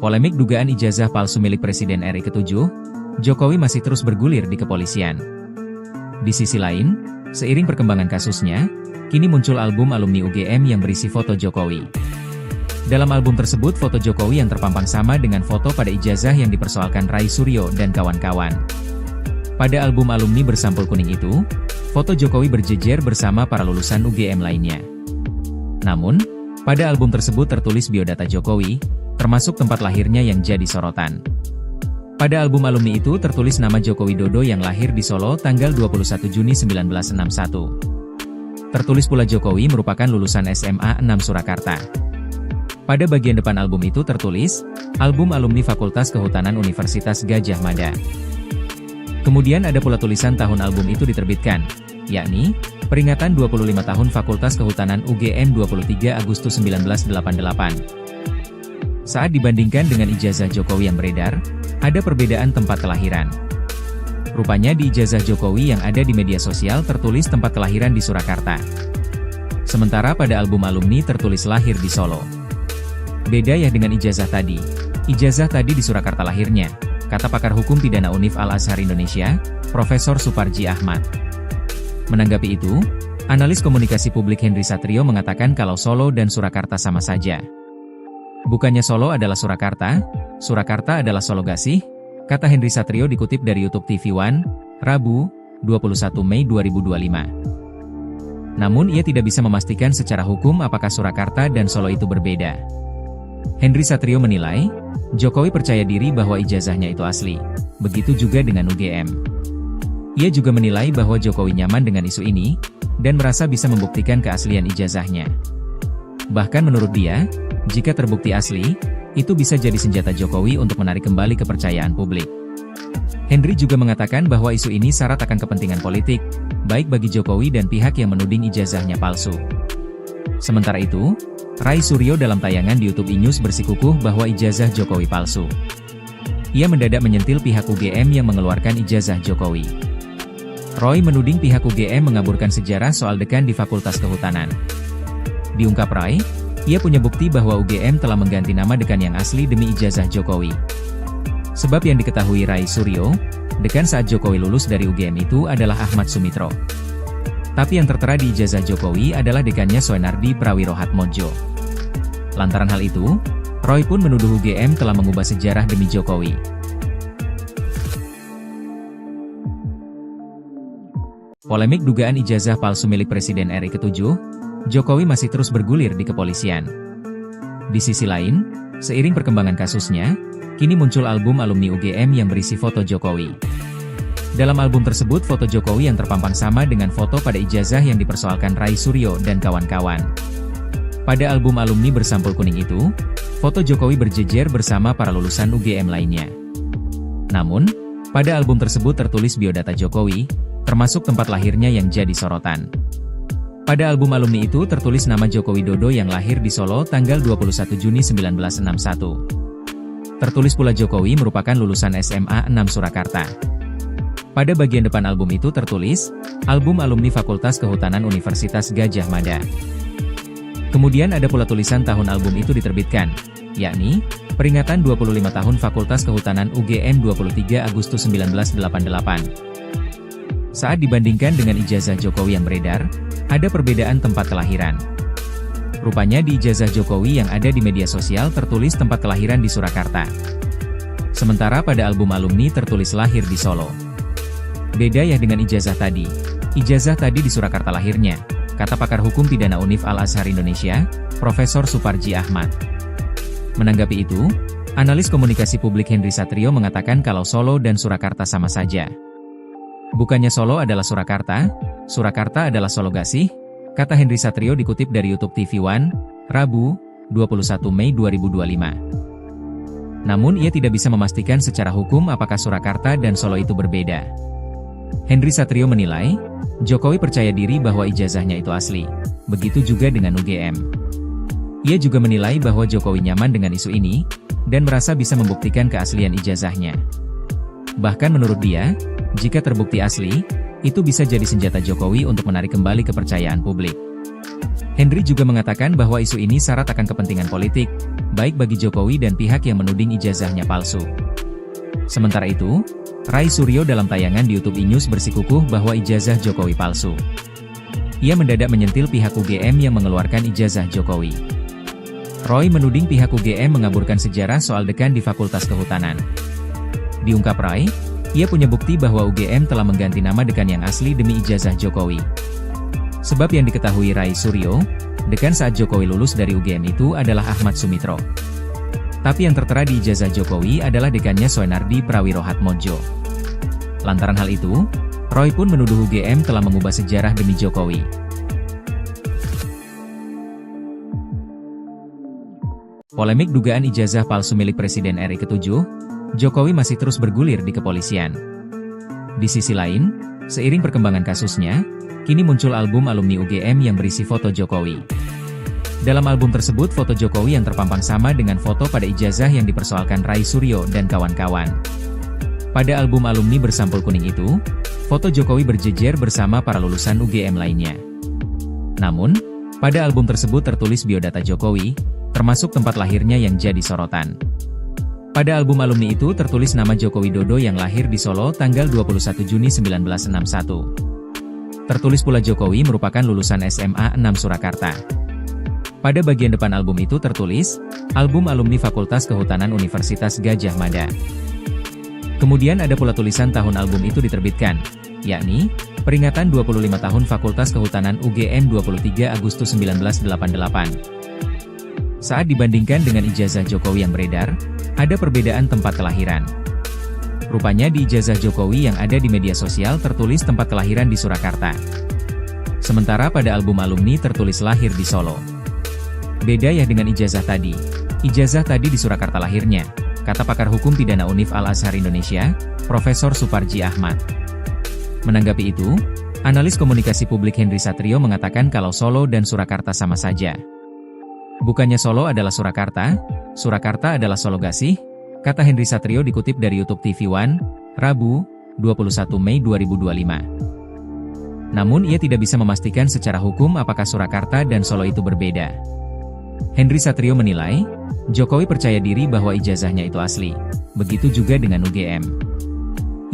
Polemik dugaan ijazah palsu milik Presiden RI ke-7, Jokowi masih terus bergulir di kepolisian. Di sisi lain, seiring perkembangan kasusnya, kini muncul album alumni UGM yang berisi foto Jokowi. Dalam album tersebut foto Jokowi yang terpampang sama dengan foto pada ijazah yang dipersoalkan Rai Suryo dan kawan-kawan. Pada album alumni bersampul kuning itu, foto Jokowi berjejer bersama para lulusan UGM lainnya. Namun, pada album tersebut tertulis biodata Jokowi, termasuk tempat lahirnya yang jadi sorotan. Pada album alumni itu tertulis nama Joko Widodo yang lahir di Solo tanggal 21 Juni 1961. Tertulis pula Jokowi merupakan lulusan SMA 6 Surakarta. Pada bagian depan album itu tertulis, album alumni Fakultas Kehutanan Universitas Gadjah Mada. Kemudian ada pula tulisan tahun album itu diterbitkan, yakni, peringatan 25 tahun Fakultas Kehutanan UGM 23 Agustus 1988. Saat dibandingkan dengan ijazah Jokowi yang beredar, ada perbedaan tempat kelahiran. Rupanya di ijazah Jokowi yang ada di media sosial tertulis tempat kelahiran di Surakarta. Sementara pada album alumni tertulis lahir di Solo. Beda ya dengan ijazah tadi. Ijazah tadi di Surakarta lahirnya, kata pakar hukum pidana Univ Al-Azhar Indonesia, Profesor Suparji Ahmad. Menanggapi itu, analis komunikasi publik Henry Satrio mengatakan kalau Solo dan Surakarta sama saja. Bukannya Solo adalah Surakarta, Surakarta adalah Solo gak sih? Kata Henry Satrio dikutip dari YouTube TV One, Rabu, 21 Mei 2025. Namun ia tidak bisa memastikan secara hukum apakah Surakarta dan Solo itu berbeda. Henry Satrio menilai, Jokowi percaya diri bahwa ijazahnya itu asli. Begitu juga dengan UGM. Ia juga menilai bahwa Jokowi nyaman dengan isu ini, dan merasa bisa membuktikan keaslian ijazahnya. Bahkan menurut dia, jika terbukti asli, itu bisa jadi senjata Jokowi untuk menarik kembali kepercayaan publik. Henry juga mengatakan bahwa isu ini syarat akan kepentingan politik, baik bagi Jokowi dan pihak yang menuding ijazahnya palsu. Sementara itu, Rai Suryo dalam tayangan di YouTube E-News bersikukuh bahwa ijazah Jokowi palsu. Ia mendadak menyentil pihak UGM yang mengeluarkan ijazah Jokowi. Roy menuding pihak UGM mengaburkan sejarah soal dekan di Fakultas Kehutanan. Diungkap Rai, ia punya bukti bahwa UGM telah mengganti nama dekan yang asli demi ijazah Jokowi. Sebab yang diketahui Rai Suryo, dekan saat Jokowi lulus dari UGM itu adalah Ahmad Sumitro. Tapi yang tertera di ijazah Jokowi adalah dekannya Soenardi Prawirohatmodjo. Lantaran hal itu, Roy pun menuduh UGM telah mengubah sejarah demi Jokowi. Polemik dugaan ijazah palsu milik Presiden RI ke-7, Jokowi masih terus bergulir di kepolisian. Di sisi lain, seiring perkembangan kasusnya, kini muncul album alumni UGM yang berisi foto Jokowi. Dalam album tersebut foto Jokowi yang terpampang sama dengan foto pada ijazah yang dipersoalkan Rai Suryo dan kawan-kawan. Pada album alumni bersampul kuning itu, foto Jokowi berjejer bersama para lulusan UGM lainnya. Namun, pada album tersebut tertulis biodata Jokowi, termasuk tempat lahirnya yang jadi sorotan. Pada album alumni itu tertulis nama Joko Widodo yang lahir di Solo tanggal 21 Juni 1961. Tertulis pula Jokowi merupakan lulusan SMA 6 Surakarta. Pada bagian depan album itu tertulis, album alumni Fakultas Kehutanan Universitas Gadjah Mada. Kemudian ada pula tulisan tahun album itu diterbitkan, yakni, peringatan 25 tahun Fakultas Kehutanan UGM 23 Agustus 1988. Saat dibandingkan dengan ijazah Jokowi yang beredar, ada perbedaan tempat kelahiran. Rupanya di ijazah Jokowi yang ada di media sosial tertulis tempat kelahiran di Surakarta. Sementara pada album alumni tertulis lahir di Solo. Beda ya dengan ijazah tadi. Ijazah tadi di Surakarta lahirnya, kata pakar hukum pidana Univ Al-Azhar Indonesia, Profesor Suparji Ahmad. Menanggapi itu, analis komunikasi publik Henry Satrio mengatakan kalau Solo dan Surakarta sama saja. Bukannya Solo adalah Surakarta, Surakarta adalah Solo gak sih? Kata Henry Satrio dikutip dari YouTube TV One, Rabu, 21 Mei 2025. Namun ia tidak bisa memastikan secara hukum apakah Surakarta dan Solo itu berbeda. Henry Satrio menilai, Jokowi percaya diri bahwa ijazahnya itu asli. Begitu juga dengan UGM. Ia juga menilai bahwa Jokowi nyaman dengan isu ini, dan merasa bisa membuktikan keaslian ijazahnya. Bahkan menurut dia, jika terbukti asli, itu bisa jadi senjata Jokowi untuk menarik kembali kepercayaan publik. Henry juga mengatakan bahwa isu ini syarat akan kepentingan politik, baik bagi Jokowi dan pihak yang menuding ijazahnya palsu. Sementara itu, Rai Suryo dalam tayangan di YouTube iNews bersikukuh bahwa ijazah Jokowi palsu. Ia mendadak menyentil pihak UGM yang mengeluarkan ijazah Jokowi. Roy menuding pihak UGM mengaburkan sejarah soal dekan di Fakultas Kehutanan. Diungkap Rai, ia punya bukti bahwa UGM telah mengganti nama dekan yang asli demi ijazah Jokowi. Sebab yang diketahui Rai Suryo, dekan saat Jokowi lulus dari UGM itu adalah Ahmad Sumitro. Tapi yang tertera di ijazah Jokowi adalah dekannya Soenardi Prawirohatmodjo. Lantaran hal itu, Roy pun menuduh UGM telah mengubah sejarah demi Jokowi. Polemik dugaan ijazah palsu milik Presiden RI ke-7, Jokowi masih terus bergulir di kepolisian. Di sisi lain, seiring perkembangan kasusnya, kini muncul album alumni UGM yang berisi foto Jokowi. Dalam album tersebut foto Jokowi yang terpampang sama dengan foto pada ijazah yang dipersoalkan Rai Suryo dan kawan-kawan. Pada album alumni bersampul kuning itu, foto Jokowi berjejer bersama para lulusan UGM lainnya. Namun, pada album tersebut tertulis biodata Jokowi, termasuk tempat lahirnya yang jadi sorotan. Pada album alumni itu tertulis nama Joko Widodo yang lahir di Solo tanggal 21 Juni 1961. Tertulis pula Jokowi merupakan lulusan SMA 6 Surakarta. Pada bagian depan album itu tertulis, album alumni Fakultas Kehutanan Universitas Gadjah Mada. Kemudian ada pula tulisan tahun album itu diterbitkan, yakni, peringatan 25 tahun Fakultas Kehutanan UGM 23 Agustus 1988. Saat dibandingkan dengan ijazah Jokowi yang beredar, ada perbedaan tempat kelahiran. Rupanya di ijazah Jokowi yang ada di media sosial tertulis tempat kelahiran di Surakarta. Sementara pada album alumni tertulis lahir di Solo. Beda ya dengan ijazah tadi. Ijazah tadi di Surakarta lahirnya, kata pakar hukum pidana Univ Al-Azhar Indonesia, Profesor Suparji Ahmad. Menanggapi itu, analis komunikasi publik Henry Satrio mengatakan kalau Solo dan Surakarta sama saja. Bukannya Solo adalah Surakarta, Surakarta adalah Solo gak sih? Kata Henry Satrio dikutip dari YouTube TV One, Rabu, 21 Mei 2025. Namun ia tidak bisa memastikan secara hukum apakah Surakarta dan Solo itu berbeda. Henry Satrio menilai, Jokowi percaya diri bahwa ijazahnya itu asli. Begitu juga dengan UGM.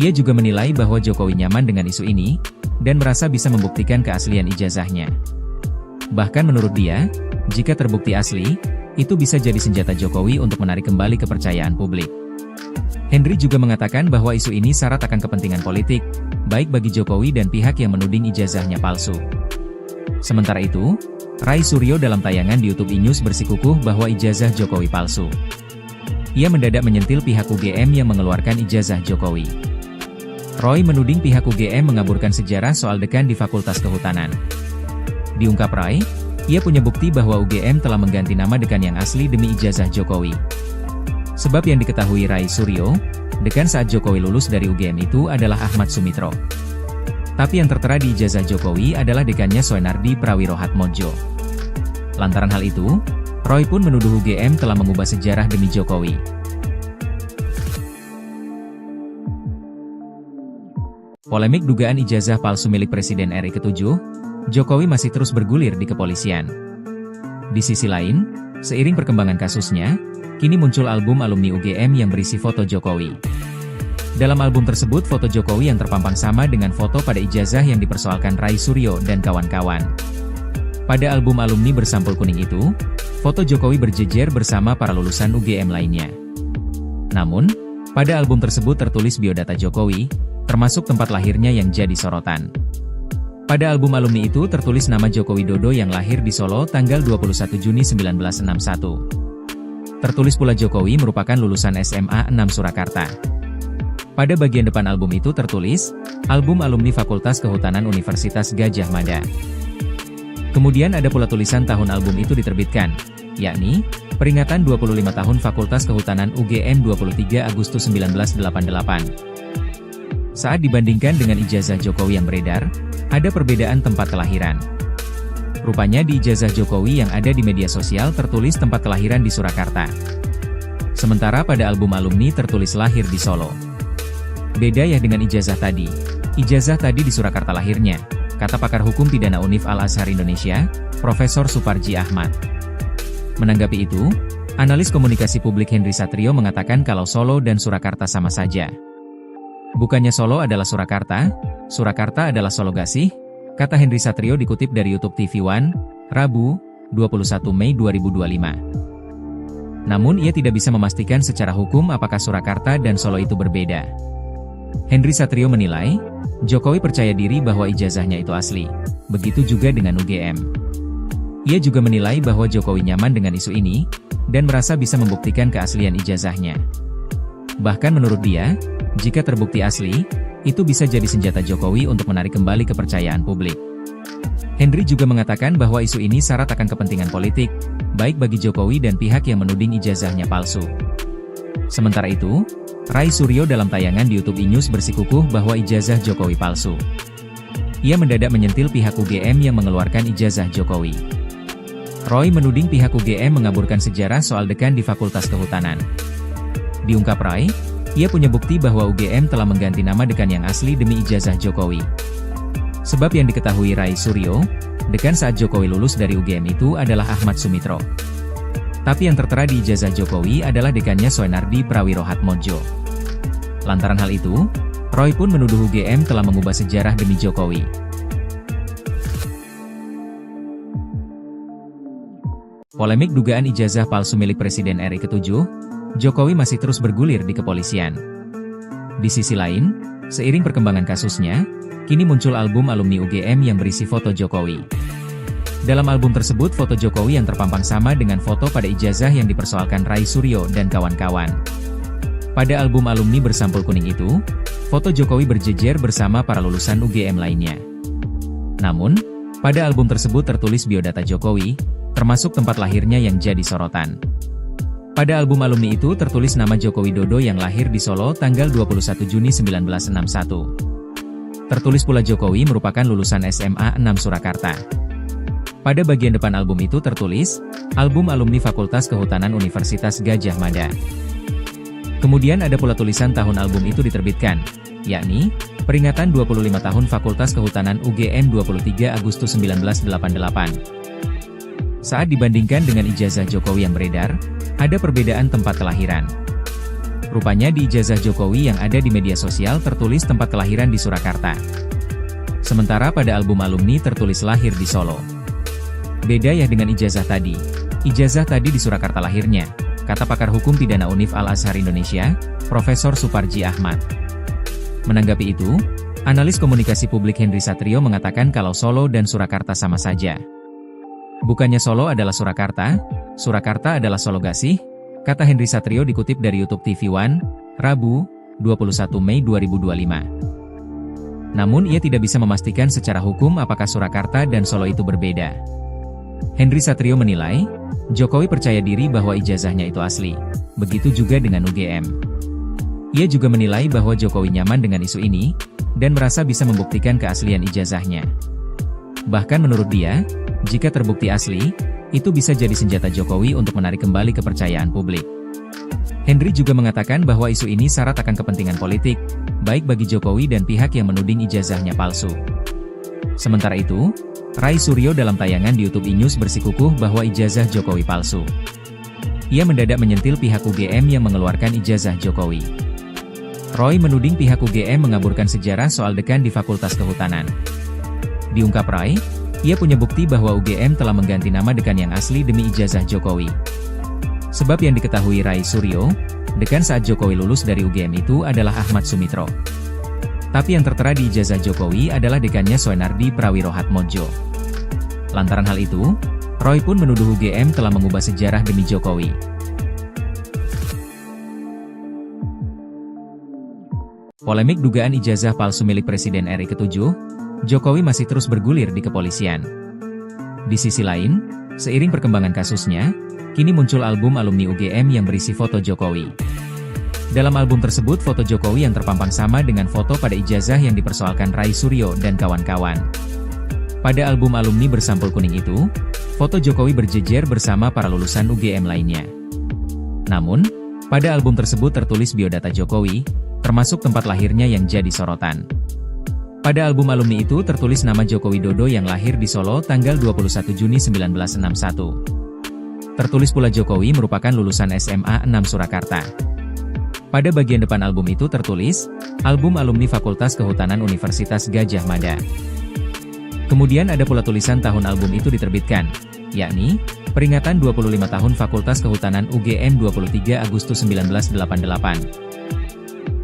Ia juga menilai bahwa Jokowi nyaman dengan isu ini, dan merasa bisa membuktikan keaslian ijazahnya. Bahkan menurut dia, jika terbukti asli, itu bisa jadi senjata Jokowi untuk menarik kembali kepercayaan publik. Henry juga mengatakan bahwa isu ini syarat akan kepentingan politik, baik bagi Jokowi dan pihak yang menuding ijazahnya palsu. Sementara itu, Ray Suryo dalam tayangan di YouTube E-News bersikukuh bahwa ijazah Jokowi palsu. Ia mendadak menyentil pihak UGM yang mengeluarkan ijazah Jokowi. Roy menuding pihak UGM mengaburkan sejarah soal dekan di Fakultas Kehutanan. Diungkap Ray, ia punya bukti bahwa UGM telah mengganti nama dekan yang asli demi ijazah Jokowi. Sebab yang diketahui Ray Suryo, dekan saat Jokowi lulus dari UGM itu adalah Ahmad Sumitro. Tapi yang tertera di ijazah Jokowi adalah dekannya Soenardi Prawirohatmodjo. Lantaran hal itu, Roy pun menuduh UGM telah mengubah sejarah demi Jokowi. Polemik dugaan ijazah palsu milik Presiden RI ke-7, Jokowi masih terus bergulir di kepolisian. Di sisi lain, seiring perkembangan kasusnya, kini muncul album alumni UGM yang berisi foto Jokowi. Dalam album tersebut foto Jokowi yang terpampang sama dengan foto pada ijazah yang dipersoalkan Ray Suryo dan kawan-kawan. Pada album alumni bersampul kuning itu, foto Jokowi berjejer bersama para lulusan UGM lainnya. Namun, pada album tersebut tertulis biodata Jokowi, termasuk tempat lahirnya yang jadi sorotan. Pada album alumni itu tertulis nama Joko Widodo yang lahir di Solo tanggal 21 Juni 1961. Tertulis pula Jokowi merupakan lulusan SMA 6 Surakarta. Pada bagian depan album itu tertulis, album alumni Fakultas Kehutanan Universitas Gadjah Mada. Kemudian ada pula tulisan tahun album itu diterbitkan, yakni, peringatan 25 tahun Fakultas Kehutanan UGM 23 Agustus 1988. Saat dibandingkan dengan ijazah Jokowi yang beredar, ada perbedaan tempat kelahiran. Rupanya di ijazah Jokowi yang ada di media sosial tertulis tempat kelahiran di Surakarta. Sementara pada album alumni tertulis lahir di Solo. Beda ya dengan ijazah tadi. Ijazah tadi di Surakarta lahirnya, kata pakar hukum pidana Univ Al-Azhar Indonesia, Profesor Suparji Ahmad. Menanggapi itu, analis komunikasi publik Henry Satrio mengatakan kalau Solo dan Surakarta sama saja. Bukannya Solo adalah Surakarta, Surakarta adalah Solo gak sih? Kata Henry Satrio dikutip dari YouTube TV One, Rabu, 21 Mei 2025. Namun ia tidak bisa memastikan secara hukum apakah Surakarta dan Solo itu berbeda. Henry Satrio menilai, Jokowi percaya diri bahwa ijazahnya itu asli. Begitu juga dengan UGM. Ia juga menilai bahwa Jokowi nyaman dengan isu ini, dan merasa bisa membuktikan keaslian ijazahnya. Bahkan menurut dia, jika terbukti asli, itu bisa jadi senjata Jokowi untuk menarik kembali kepercayaan publik. Henry juga mengatakan bahwa isu ini syarat akan kepentingan politik, baik bagi Jokowi dan pihak yang menuding ijazahnya palsu. Sementara itu, Ray Suryo dalam tayangan di YouTube E-News bersikukuh bahwa ijazah Jokowi palsu. Ia mendadak menyentil pihak UGM yang mengeluarkan ijazah Jokowi. Roy menuding pihak UGM mengaburkan sejarah soal dekan di Fakultas Kehutanan. Diungkap Ray, ia punya bukti bahwa UGM telah mengganti nama dekan yang asli demi ijazah Jokowi. Sebab yang diketahui Ray Suryo, dekan saat Jokowi lulus dari UGM itu adalah Ahmad Sumitro. Tapi yang tertera di ijazah Jokowi adalah dekannya Soenardi Prawirohatmodjo. Lantaran hal itu, Roy pun menuduh UGM telah mengubah sejarah demi Jokowi. Polemik dugaan ijazah palsu milik Presiden RI ke-7, Jokowi masih terus bergulir di kepolisian. Di sisi lain, seiring perkembangan kasusnya, kini muncul album alumni UGM yang berisi foto Jokowi. Dalam album tersebut foto Jokowi yang terpampang sama dengan foto pada ijazah yang dipersoalkan Ray Suryo dan kawan-kawan. Pada album alumni bersampul kuning itu, foto Jokowi berjejer bersama para lulusan UGM lainnya. Namun, pada album tersebut tertulis biodata Jokowi, termasuk tempat lahirnya yang jadi sorotan. Pada album alumni itu tertulis nama Joko Widodo yang lahir di Solo tanggal 21 Juni 1961. Tertulis pula Jokowi merupakan lulusan SMA 6 Surakarta. Pada bagian depan album itu tertulis, album alumni Fakultas Kehutanan Universitas Gadjah Mada. Kemudian ada pula tulisan tahun album itu diterbitkan, yakni, peringatan 25 tahun Fakultas Kehutanan UGM 23 Agustus 1988. Saat dibandingkan dengan ijazah Jokowi yang beredar, ada perbedaan tempat kelahiran. Rupanya di ijazah Jokowi yang ada di media sosial tertulis tempat kelahiran di Surakarta. Sementara pada album alumni tertulis lahir di Solo. Beda ya dengan ijazah tadi. Ijazah tadi di Surakarta lahirnya, kata pakar hukum pidana Univ Al-Azhar Indonesia, Profesor Suparji Ahmad. Menanggapi itu, analis komunikasi publik Henry Satrio mengatakan kalau Solo dan Surakarta sama saja. Bukannya Solo adalah Surakarta, Surakarta adalah Solo gak sih? Kata Henry Satrio dikutip dari YouTube TV One, Rabu, 21 Mei 2025. Namun ia tidak bisa memastikan secara hukum apakah Surakarta dan Solo itu berbeda. Henry Satrio menilai, Jokowi percaya diri bahwa ijazahnya itu asli. Begitu juga dengan UGM. Ia juga menilai bahwa Jokowi nyaman dengan isu ini, dan merasa bisa membuktikan keaslian ijazahnya. Bahkan menurut dia, jika terbukti asli, itu bisa jadi senjata Jokowi untuk menarik kembali kepercayaan publik. Henry juga mengatakan bahwa isu ini syarat akan kepentingan politik, baik bagi Jokowi dan pihak yang menuding ijazahnya palsu. Sementara itu, Rai Suryo dalam tayangan di YouTube iNews bersikukuh bahwa ijazah Jokowi palsu. Ia mendadak menyentil pihak UGM yang mengeluarkan ijazah Jokowi. Roy menuding pihak UGM mengaburkan sejarah soal dekan di Fakultas Kehutanan. Diungkap Rai, ia punya bukti bahwa UGM telah mengganti nama dekan yang asli demi ijazah Jokowi. Sebab yang diketahui Rai Suryo, dekan saat Jokowi lulus dari UGM itu adalah Ahmad Sumitro. Tapi yang tertera di ijazah Jokowi adalah dekannya Soenardi Prawirohatmodjo. Lantaran hal itu, Roy pun menuduh UGM telah mengubah sejarah demi Jokowi. Polemik dugaan ijazah palsu milik Presiden RI ke-7, Jokowi masih terus bergulir di kepolisian. Di sisi lain, seiring perkembangan kasusnya, kini muncul album alumni UGM yang berisi foto Jokowi. Dalam album tersebut foto Jokowi yang terpampang sama dengan foto pada ijazah yang dipersoalkan Rai Suryo dan kawan-kawan. Pada album alumni bersampul kuning itu, foto Jokowi berjejer bersama para lulusan UGM lainnya. Namun, pada album tersebut tertulis biodata Jokowi, termasuk tempat lahirnya yang jadi sorotan. Pada album alumni itu tertulis nama Joko Widodo yang lahir di Solo tanggal 21 Juni 1961. Tertulis pula Jokowi merupakan lulusan SMA 6 Surakarta. Pada bagian depan album itu tertulis, album alumni Fakultas Kehutanan Universitas Gadjah Mada. Kemudian ada pula tulisan tahun album itu diterbitkan, yakni, peringatan 25 tahun Fakultas Kehutanan UGM 23 Agustus 1988.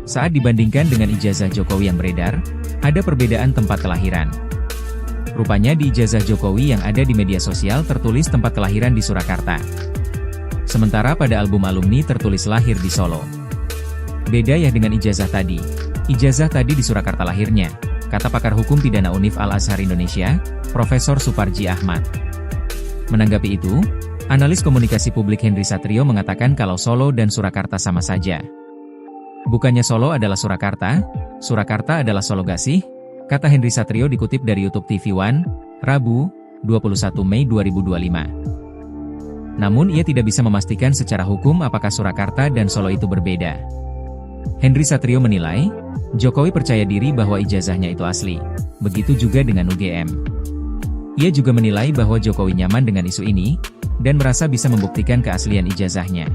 Saat dibandingkan dengan ijazah Jokowi yang beredar, ada perbedaan tempat kelahiran. Rupanya di ijazah Jokowi yang ada di media sosial tertulis tempat kelahiran di Surakarta. Sementara pada album alumni tertulis lahir di Solo. Beda ya dengan ijazah tadi. Ijazah tadi di Surakarta lahirnya, kata pakar hukum pidana Univ Al-Azhar Indonesia, Profesor Suparji Ahmad. Menanggapi itu, analis komunikasi publik Henry Satrio mengatakan kalau Solo dan Surakarta sama saja. Bukannya Solo adalah Surakarta, Surakarta adalah Solo gak sih? Kata Henry Satrio dikutip dari YouTube TV One, Rabu, 21 Mei 2025. Namun ia tidak bisa memastikan secara hukum apakah Surakarta dan Solo itu berbeda. Henry Satrio menilai, Jokowi percaya diri bahwa ijazahnya itu asli. Begitu juga dengan UGM. Ia juga menilai bahwa Jokowi nyaman dengan isu ini, dan merasa bisa membuktikan keaslian ijazahnya.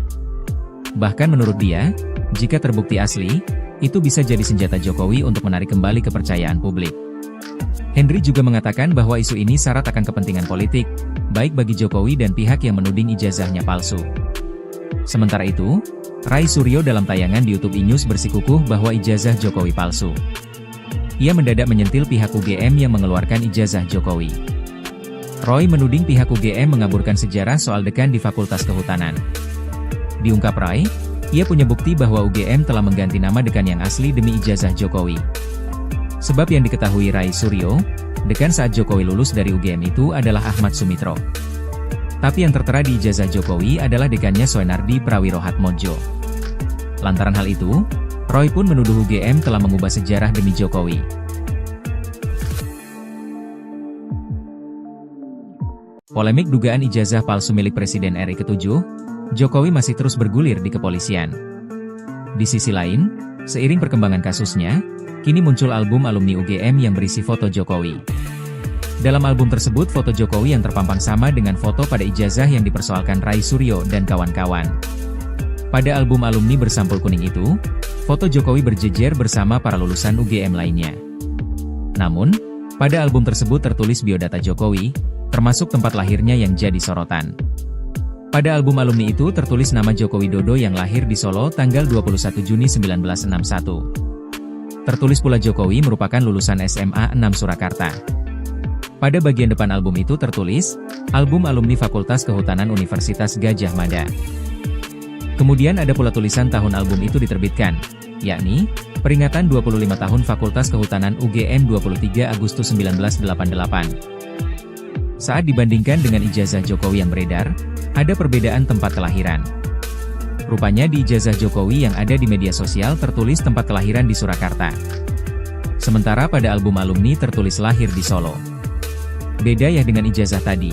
Bahkan menurut dia, jika terbukti asli, itu bisa jadi senjata Jokowi untuk menarik kembali kepercayaan publik. Henry juga mengatakan bahwa isu ini syarat akan kepentingan politik, baik bagi Jokowi dan pihak yang menuding ijazahnya palsu. Sementara itu, Rai Suryo dalam tayangan di YouTube iNews bersikukuh bahwa ijazah Jokowi palsu. Ia mendadak menyentil pihak UGM yang mengeluarkan ijazah Jokowi. Roy menuding pihak UGM mengaburkan sejarah soal dekan di Fakultas Kehutanan. Diungkap Rai, ia punya bukti bahwa UGM telah mengganti nama dekan yang asli demi ijazah Jokowi. Sebab yang diketahui Rai Suryo, dekan saat Jokowi lulus dari UGM itu adalah Ahmad Sumitro. Tapi yang tertera di ijazah Jokowi adalah dekannya Soenardi Prawirohatmodjo. Lantaran hal itu, Roy pun menuduh UGM telah mengubah sejarah demi Jokowi. Polemik dugaan ijazah palsu milik Presiden RI ke-7, Jokowi masih terus bergulir di kepolisian. Di sisi lain, seiring perkembangan kasusnya, kini muncul album alumni UGM yang berisi foto Jokowi. Dalam album tersebut foto Jokowi yang terpampang sama dengan foto pada ijazah yang dipersoalkan Rai Suryo dan kawan-kawan. Pada album alumni bersampul kuning itu, foto Jokowi berjejer bersama para lulusan UGM lainnya. Namun, pada album tersebut tertulis biodata Jokowi, termasuk tempat lahirnya yang jadi sorotan. Pada album alumni itu tertulis nama Joko Widodo yang lahir di Solo tanggal 21 Juni 1961. Tertulis pula Jokowi merupakan lulusan SMA 6 Surakarta. Pada bagian depan album itu tertulis, album alumni Fakultas Kehutanan Universitas Gadjah Mada. Kemudian ada pula tulisan tahun album itu diterbitkan, yakni, peringatan 25 tahun Fakultas Kehutanan UGM 23 Agustus 1988. Saat dibandingkan dengan ijazah Jokowi yang beredar, ada perbedaan tempat kelahiran. Rupanya di ijazah Jokowi yang ada di media sosial tertulis tempat kelahiran di Surakarta. Sementara pada album alumni tertulis lahir di Solo. Beda ya dengan ijazah tadi.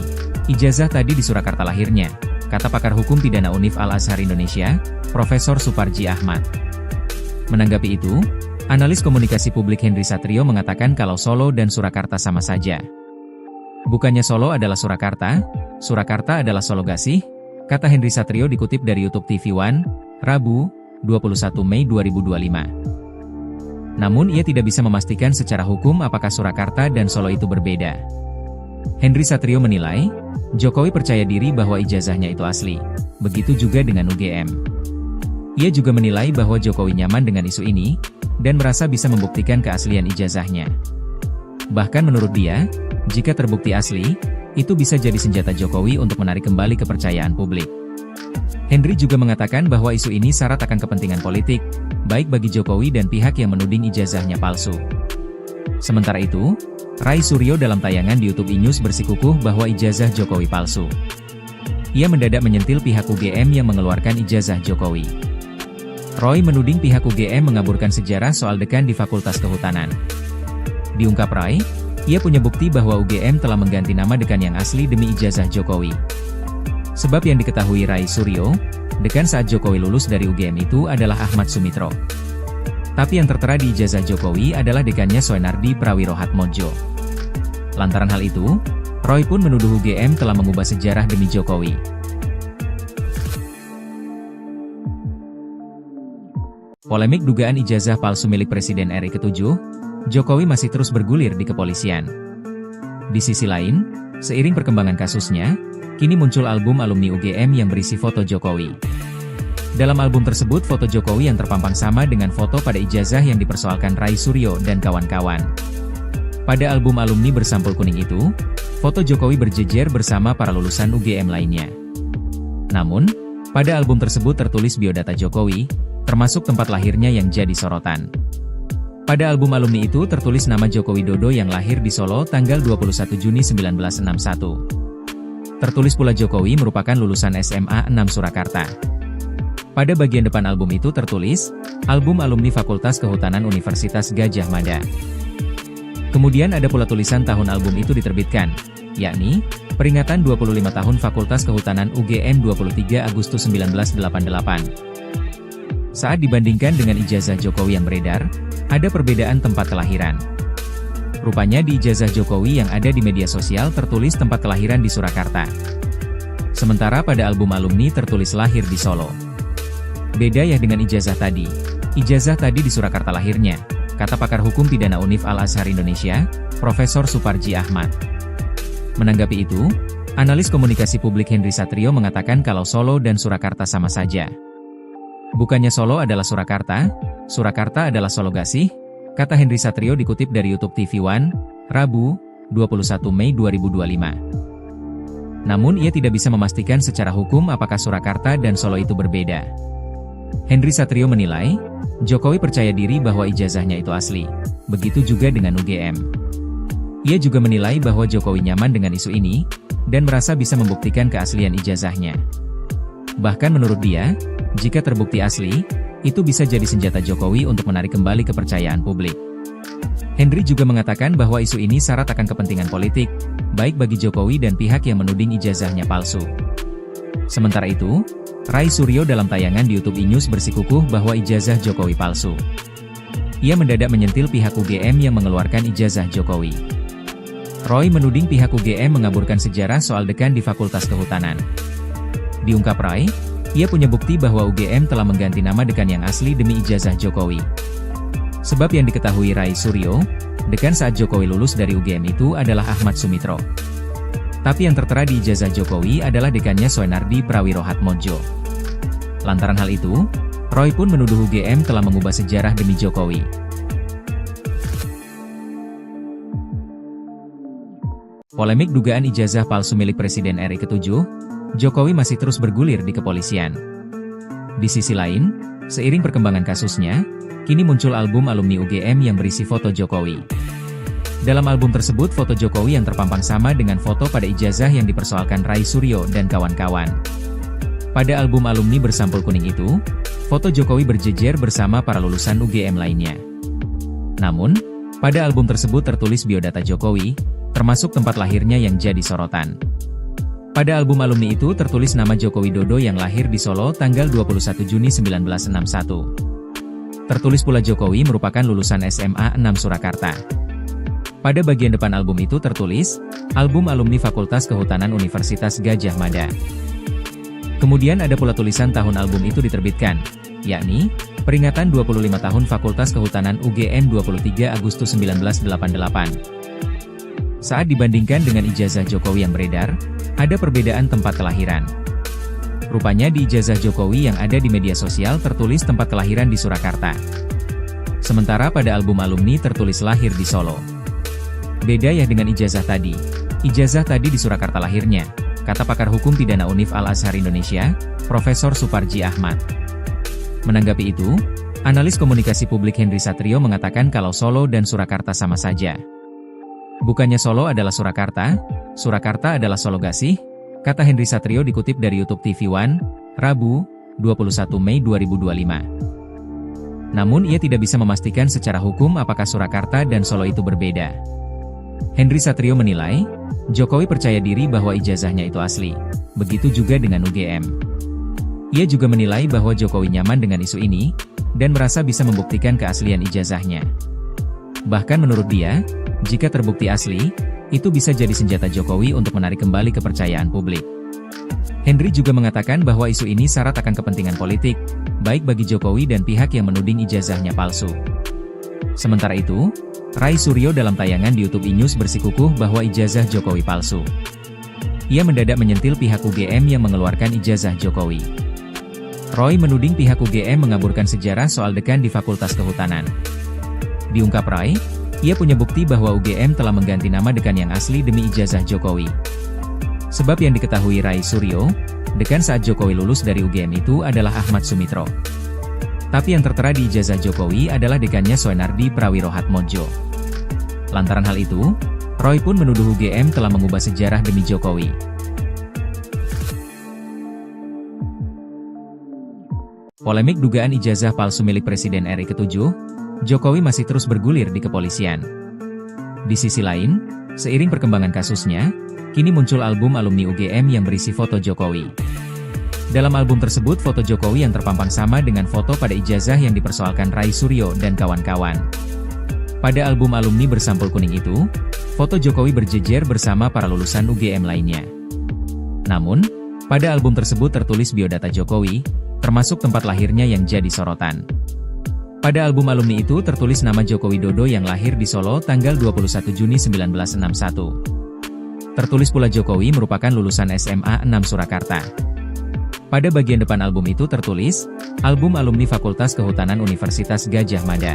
Ijazah tadi di Surakarta lahirnya, kata pakar hukum pidana Univ Al-Azhar Indonesia, Profesor Suparji Ahmad. Menanggapi itu, analis komunikasi publik Henry Satrio mengatakan kalau Solo dan Surakarta sama saja. Bukannya Solo adalah Surakarta, Surakarta adalah Solo gak sih? Kata Henry Satrio dikutip dari YouTube TV One, Rabu, 21 Mei 2025. Namun ia tidak bisa memastikan secara hukum apakah Surakarta dan Solo itu berbeda. Henry Satrio menilai, Jokowi percaya diri bahwa ijazahnya itu asli. Begitu juga dengan UGM. Ia juga menilai bahwa Jokowi nyaman dengan isu ini, dan merasa bisa membuktikan keaslian ijazahnya. Bahkan menurut dia, jika terbukti asli, itu bisa jadi senjata Jokowi untuk menarik kembali kepercayaan publik. Henry juga mengatakan bahwa isu ini syarat akan kepentingan politik, baik bagi Jokowi dan pihak yang menuding ijazahnya palsu. Sementara itu, Rai Suryo dalam tayangan di YouTube iNews bersikukuh bahwa ijazah Jokowi palsu. Ia mendadak menyentil pihak UGM yang mengeluarkan ijazah Jokowi. Roy menuding pihak UGM mengaburkan sejarah soal dekan di Fakultas Kehutanan. Diungkap Rai, ia punya bukti bahwa UGM telah mengganti nama dekan yang asli demi ijazah Jokowi. Sebab yang diketahui Rai Suryo, dekan saat Jokowi lulus dari UGM itu adalah Ahmad Sumitro. Tapi yang tertera di ijazah Jokowi adalah dekannya Soenardi Prawirohatmodjo. Lantaran hal itu, Roy pun menuduh UGM telah mengubah sejarah demi Jokowi. Polemik dugaan ijazah palsu milik Presiden RI ke-7, Jokowi masih terus bergulir di kepolisian. Di sisi lain, seiring perkembangan kasusnya, kini muncul album alumni UGM yang berisi foto Jokowi. Dalam album tersebut foto Jokowi yang terpampang sama dengan foto pada ijazah yang dipersoalkan Rai Suryo dan kawan-kawan. Pada album alumni bersampul kuning itu, foto Jokowi berjejer bersama para lulusan UGM lainnya. Namun, pada album tersebut tertulis biodata Jokowi, termasuk tempat lahirnya yang jadi sorotan. Pada album alumni itu tertulis nama Joko Widodo yang lahir di Solo tanggal 21 Juni 1961. Tertulis pula Jokowi merupakan lulusan SMA 6 Surakarta. Pada bagian depan album itu tertulis, album alumni Fakultas Kehutanan Universitas Gadjah Mada. Kemudian ada pula tulisan tahun album itu diterbitkan, yakni, peringatan 25 tahun Fakultas Kehutanan UGM 23 Agustus 1988. Saat dibandingkan dengan ijazah Jokowi yang beredar, ada perbedaan tempat kelahiran. Rupanya di ijazah Jokowi yang ada di media sosial tertulis tempat kelahiran di Surakarta. Sementara pada album alumni tertulis lahir di Solo. Beda ya dengan ijazah tadi. Ijazah tadi di Surakarta lahirnya, kata pakar hukum pidana Univ Al-Azhar Indonesia, Profesor Suparji Ahmad. Menanggapi itu, analis komunikasi publik Henry Satrio mengatakan kalau Solo dan Surakarta sama saja. Bukannya Solo adalah Surakarta, Surakarta adalah Solo gak sih? Kata Henry Satrio dikutip dari YouTube TV One, Rabu, 21 Mei 2025. Namun ia tidak bisa memastikan secara hukum apakah Surakarta dan Solo itu berbeda. Henry Satrio menilai, Jokowi percaya diri bahwa ijazahnya itu asli. Begitu juga dengan UGM. Ia juga menilai bahwa Jokowi nyaman dengan isu ini, dan merasa bisa membuktikan keaslian ijazahnya. Bahkan menurut dia, jika terbukti asli, itu bisa jadi senjata Jokowi untuk menarik kembali kepercayaan publik. Henry juga mengatakan bahwa isu ini syarat akan kepentingan politik, baik bagi Jokowi dan pihak yang menuding ijazahnya palsu. Sementara itu, Rai Suryo dalam tayangan di YouTube iNews bersikukuh bahwa ijazah Jokowi palsu. Ia mendadak menyentil pihak UGM yang mengeluarkan ijazah Jokowi. Roy menuding pihak UGM mengaburkan sejarah soal dekan di Fakultas Kehutanan. Diungkap Rai, ia punya bukti bahwa UGM telah mengganti nama dekan yang asli demi ijazah Jokowi. Sebab yang diketahui Rai Suryo, dekan saat Jokowi lulus dari UGM itu adalah Ahmad Sumitro. Tapi yang tertera di ijazah Jokowi adalah dekannya Soenardi Prawirohadmodjo. Lantaran hal itu, Roy pun menuduh UGM telah mengubah sejarah demi Jokowi. Polemik dugaan ijazah palsu milik Presiden RI ke-7, Jokowi masih terus bergulir di kepolisian. Di sisi lain, seiring perkembangan kasusnya, kini muncul album alumni UGM yang berisi foto Jokowi. Dalam album tersebut foto Jokowi yang terpampang sama dengan foto pada ijazah yang dipersoalkan Rai Suryo dan kawan-kawan. Pada album alumni bersampul kuning itu, foto Jokowi berjejer bersama para lulusan UGM lainnya. Namun, pada album tersebut tertulis biodata Jokowi, termasuk tempat lahirnya yang jadi sorotan. Pada album alumni itu tertulis nama Joko Widodo yang lahir di Solo tanggal 21 Juni 1961. Tertulis pula Jokowi merupakan lulusan SMA 6 Surakarta. Pada bagian depan album itu tertulis, album alumni Fakultas Kehutanan Universitas Gadjah Mada. Kemudian ada pula tulisan tahun album itu diterbitkan, yakni, peringatan 25 tahun Fakultas Kehutanan UGM 23 Agustus 1988. Saat dibandingkan dengan ijazah Jokowi yang beredar, ada perbedaan tempat kelahiran. Rupanya di ijazah Jokowi yang ada di media sosial tertulis tempat kelahiran di Surakarta. Sementara pada album alumni tertulis lahir di Solo. Beda ya dengan ijazah tadi. Ijazah tadi di Surakarta lahirnya, kata pakar hukum pidana Univ Al-Azhar Indonesia, Profesor Suparji Ahmad. Menanggapi itu, analis komunikasi publik Henry Satrio mengatakan kalau Solo dan Surakarta sama saja. Bukannya Solo adalah Surakarta, Surakarta adalah Solo gak sih? Kata Henry Satrio dikutip dari YouTube TV One, Rabu, 21 Mei 2025. Namun ia tidak bisa memastikan secara hukum apakah Surakarta dan Solo itu berbeda. Henry Satrio menilai, Jokowi percaya diri bahwa ijazahnya itu asli. Begitu juga dengan UGM. Ia juga menilai bahwa Jokowi nyaman dengan isu ini, dan merasa bisa membuktikan keaslian ijazahnya. Bahkan menurut dia, jika terbukti asli, itu bisa jadi senjata Jokowi untuk menarik kembali kepercayaan publik. Henry juga mengatakan bahwa isu ini syarat akan kepentingan politik, baik bagi Jokowi dan pihak yang menuding ijazahnya palsu. Sementara itu, Rai Suryo dalam tayangan di YouTube iNews bersikukuh bahwa ijazah Jokowi palsu. Ia mendadak menyentil pihak UGM yang mengeluarkan ijazah Jokowi. Roy menuding pihak UGM mengaburkan sejarah soal dekan di Fakultas Kehutanan. Diungkap Rai, ia punya bukti bahwa UGM telah mengganti nama dekan yang asli demi ijazah Jokowi. Sebab yang diketahui Rai Suryo, dekan saat Jokowi lulus dari UGM itu adalah Ahmad Sumitro. Tapi yang tertera di ijazah Jokowi adalah dekannya Soenardi Prawirohadmodjo. Lantaran hal itu, Roy pun menuduh UGM telah mengubah sejarah demi Jokowi. Polemik dugaan ijazah palsu milik Presiden RI ke-7, Jokowi masih terus bergulir di kepolisian. Di sisi lain, seiring perkembangan kasusnya, kini muncul album alumni UGM yang berisi foto Jokowi. Dalam album tersebut foto Jokowi yang terpampang sama dengan foto pada ijazah yang dipersoalkan Rai Suryo dan kawan-kawan. Pada album alumni bersampul kuning itu, foto Jokowi berjejer bersama para lulusan UGM lainnya. Namun, pada album tersebut tertulis biodata Jokowi, termasuk tempat lahirnya yang jadi sorotan. Pada album alumni itu tertulis nama Joko Widodo yang lahir di Solo tanggal 21 Juni 1961. Tertulis pula Jokowi merupakan lulusan SMA 6 Surakarta. Pada bagian depan album itu tertulis, album alumni Fakultas Kehutanan Universitas Gadjah Mada.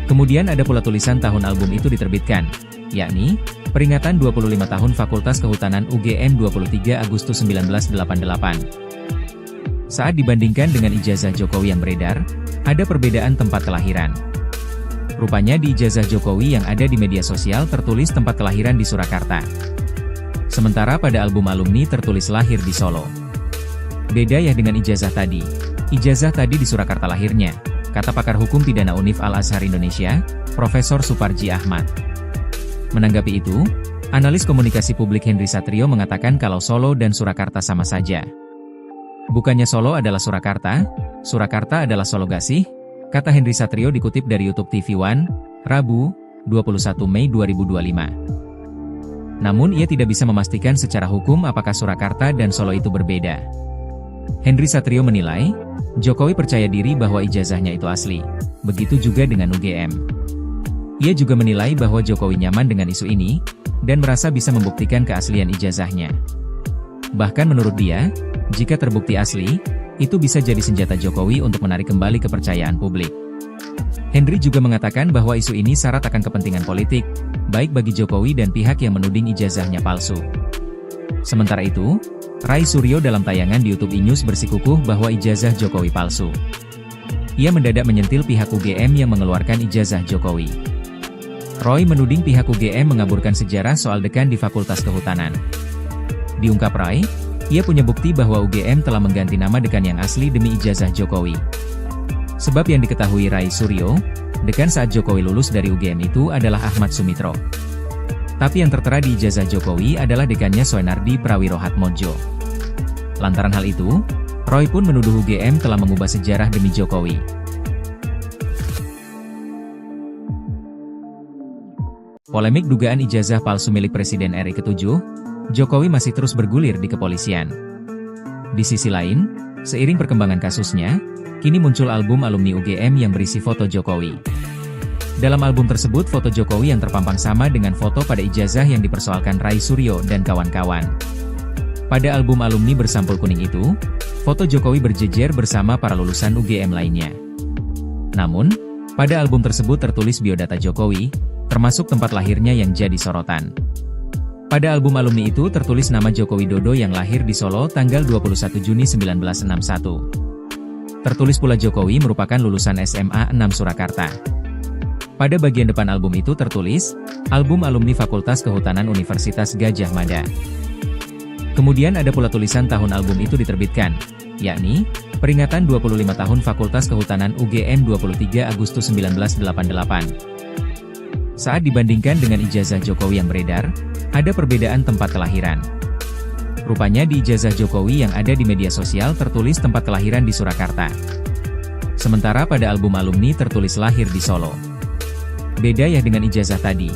Kemudian ada pula tulisan tahun album itu diterbitkan, yakni, peringatan 25 tahun Fakultas Kehutanan UGM 23 Agustus 1988. Saat dibandingkan dengan ijazah Jokowi yang beredar, ada perbedaan tempat kelahiran. Rupanya di ijazah Jokowi yang ada di media sosial tertulis tempat kelahiran di Surakarta. Sementara pada album alumni tertulis lahir di Solo. Beda ya dengan ijazah tadi. Ijazah tadi di Surakarta lahirnya, kata pakar hukum pidana Univ Al-Azhar Indonesia, Profesor Suparji Ahmad. Menanggapi itu, analis komunikasi publik Henry Satrio mengatakan kalau Solo dan Surakarta sama saja. Bukannya Solo adalah Surakarta, Surakarta adalah Solo gak sih? Kata Henry Satrio dikutip dari YouTube TV One, Rabu, 21 Mei 2025. Namun ia tidak bisa memastikan secara hukum apakah Surakarta dan Solo itu berbeda. Henry Satrio menilai, Jokowi percaya diri bahwa ijazahnya itu asli. Begitu juga dengan UGM. Ia juga menilai bahwa Jokowi nyaman dengan isu ini, dan merasa bisa membuktikan keaslian ijazahnya. Bahkan menurut dia, jika terbukti asli, itu bisa jadi senjata Jokowi untuk menarik kembali kepercayaan publik. Henry juga mengatakan bahwa isu ini syarat akan kepentingan politik, baik bagi Jokowi dan pihak yang menuding ijazahnya palsu. Sementara itu, Ray Suryo dalam tayangan di YouTube iNews bersikukuh bahwa ijazah Jokowi palsu. Ia mendadak menyentil pihak UGM yang mengeluarkan ijazah Jokowi. Roy menuding pihak UGM mengaburkan sejarah soal dekan di Fakultas Kehutanan. Diungkap Ray, ia punya bukti bahwa UGM telah mengganti nama dekan yang asli demi ijazah Jokowi. Sebab yang diketahui Ray Suryo, dekan saat Jokowi lulus dari UGM itu adalah Ahmad Sumitro. Tapi yang tertera di ijazah Jokowi adalah dekannya Soenardi Prawirohatmodjo. Lantaran hal itu, Roy pun menuduh UGM telah mengubah sejarah demi Jokowi. Polemik dugaan ijazah palsu milik Presiden RI ke-7, Jokowi masih terus bergulir di kepolisian. Di sisi lain, seiring perkembangan kasusnya, kini muncul album alumni UGM yang berisi foto Jokowi. Dalam album tersebut foto Jokowi yang terpampang sama dengan foto pada ijazah yang dipersoalkan Ray Suryo dan kawan-kawan. Pada album alumni bersampul kuning itu, foto Jokowi berjejer bersama para lulusan UGM lainnya. Namun, pada album tersebut tertulis biodata Jokowi, termasuk tempat lahirnya yang jadi sorotan. Pada album alumni itu tertulis nama Joko Widodo yang lahir di Solo tanggal 21 Juni 1961. Tertulis pula Jokowi merupakan lulusan SMA 6 Surakarta. Pada bagian depan album itu tertulis, album alumni Fakultas Kehutanan Universitas Gadjah Mada. Kemudian ada pula tulisan tahun album itu diterbitkan, yakni, peringatan 25 tahun Fakultas Kehutanan UGM 23 Agustus 1988. Saat dibandingkan dengan ijazah Jokowi yang beredar, ada perbedaan tempat kelahiran. Rupanya di ijazah Jokowi yang ada di media sosial tertulis tempat kelahiran di Surakarta. Sementara pada album alumni tertulis lahir di Solo. Beda ya dengan ijazah tadi.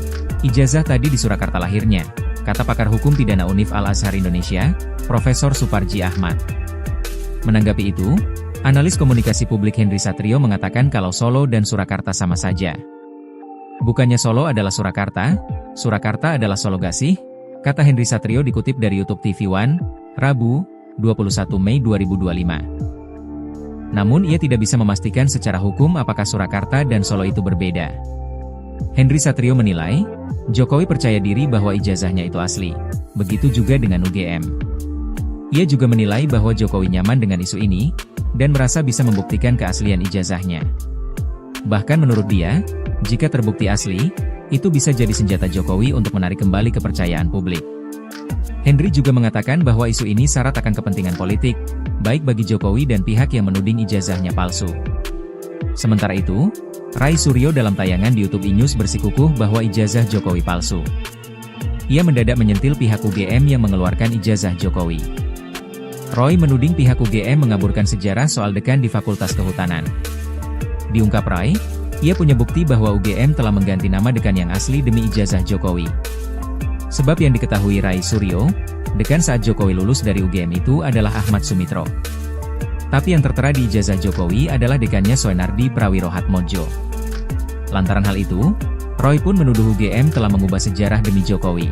Ijazah tadi di Surakarta lahirnya, kata pakar hukum pidana Univ Al-Azhar Indonesia, Profesor Suparji Ahmad. Menanggapi itu, analis komunikasi publik Henry Satrio mengatakan kalau Solo dan Surakarta sama saja. Bukannya Solo adalah Surakarta, Surakarta adalah Solo gak sih? Kata Henry Satrio dikutip dari YouTube TV One, Rabu, 21 Mei 2025. Namun ia tidak bisa memastikan secara hukum apakah Surakarta dan Solo itu berbeda. Henry Satrio menilai, Jokowi percaya diri bahwa ijazahnya itu asli. Begitu juga dengan UGM. Ia juga menilai bahwa Jokowi nyaman dengan isu ini, dan merasa bisa membuktikan keaslian ijazahnya. Bahkan menurut dia, jika terbukti asli, itu bisa jadi senjata Jokowi untuk menarik kembali kepercayaan publik. Henry juga mengatakan bahwa isu ini syarat akan kepentingan politik, baik bagi Jokowi dan pihak yang menuding ijazahnya palsu. Sementara itu, Ray Suryo dalam tayangan di YouTube iNews bersikukuh bahwa ijazah Jokowi palsu. Ia mendadak menyentil pihak UGM yang mengeluarkan ijazah Jokowi. Roy menuding pihak UGM mengaburkan sejarah soal dekan di Fakultas Kehutanan. Diungkap Ray, ia punya bukti bahwa UGM telah mengganti nama dekan yang asli demi ijazah Jokowi. Sebab yang diketahui Ray Suryo, dekan saat Jokowi lulus dari UGM itu adalah Ahmad Sumitro. Tapi yang tertera di ijazah Jokowi adalah dekannya Soenardi Prawirohatmodjo. Lantaran hal itu, Roy pun menuduh UGM telah mengubah sejarah demi Jokowi.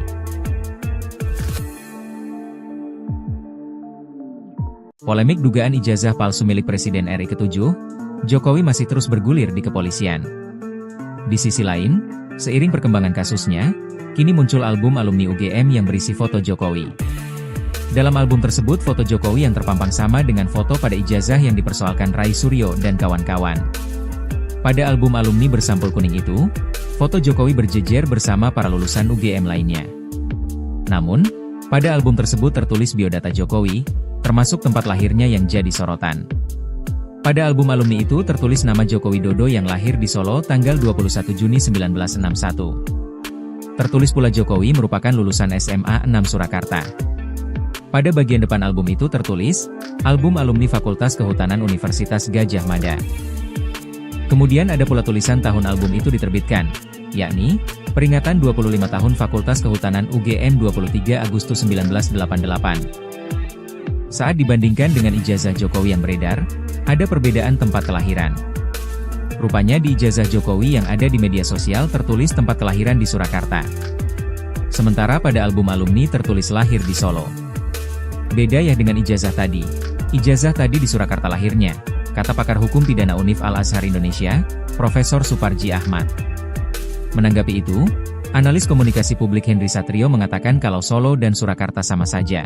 Polemik dugaan ijazah palsu milik Presiden RI ke-7, Jokowi masih terus bergulir di kepolisian. Di sisi lain, seiring perkembangan kasusnya, kini muncul album alumni UGM yang berisi foto Jokowi. Dalam album tersebut foto Jokowi yang terpampang sama dengan foto pada ijazah yang dipersoalkan Ray Suryo dan kawan-kawan. Pada album alumni bersampul kuning itu, foto Jokowi berjejer bersama para lulusan UGM lainnya. Namun, pada album tersebut tertulis biodata Jokowi, termasuk tempat lahirnya yang jadi sorotan. Pada album alumni itu tertulis nama Joko Widodo yang lahir di Solo tanggal 21 Juni 1961. Tertulis pula Jokowi merupakan lulusan SMA 6 Surakarta. Pada bagian depan album itu tertulis, album alumni Fakultas Kehutanan Universitas Gadjah Mada. Kemudian ada pula tulisan tahun album itu diterbitkan, yakni, peringatan 25 tahun Fakultas Kehutanan UGM 23 Agustus 1988. Saat dibandingkan dengan ijazah Jokowi yang beredar, ada perbedaan tempat kelahiran. Rupanya di ijazah Jokowi yang ada di media sosial tertulis tempat kelahiran di Surakarta. Sementara pada album alumni tertulis lahir di Solo. Beda ya dengan ijazah tadi. Ijazah tadi di Surakarta lahirnya, kata pakar hukum pidana Univ Al-Azhar Indonesia, Profesor Suparji Ahmad. Menanggapi itu, analis komunikasi publik Henry Satrio mengatakan kalau Solo dan Surakarta sama saja.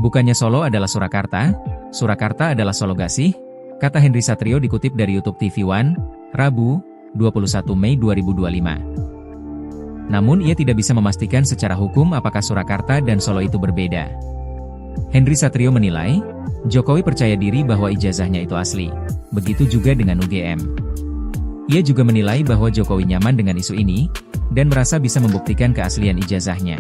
Bukannya Solo adalah Surakarta, Surakarta adalah Solo gak sih? Kata Henry Satrio dikutip dari YouTube TV One, Rabu, 21 Mei 2025. Namun ia tidak bisa memastikan secara hukum apakah Surakarta dan Solo itu berbeda. Henry Satrio menilai, Jokowi percaya diri bahwa ijazahnya itu asli. Begitu juga dengan UGM. Ia juga menilai bahwa Jokowi nyaman dengan isu ini, dan merasa bisa membuktikan keaslian ijazahnya.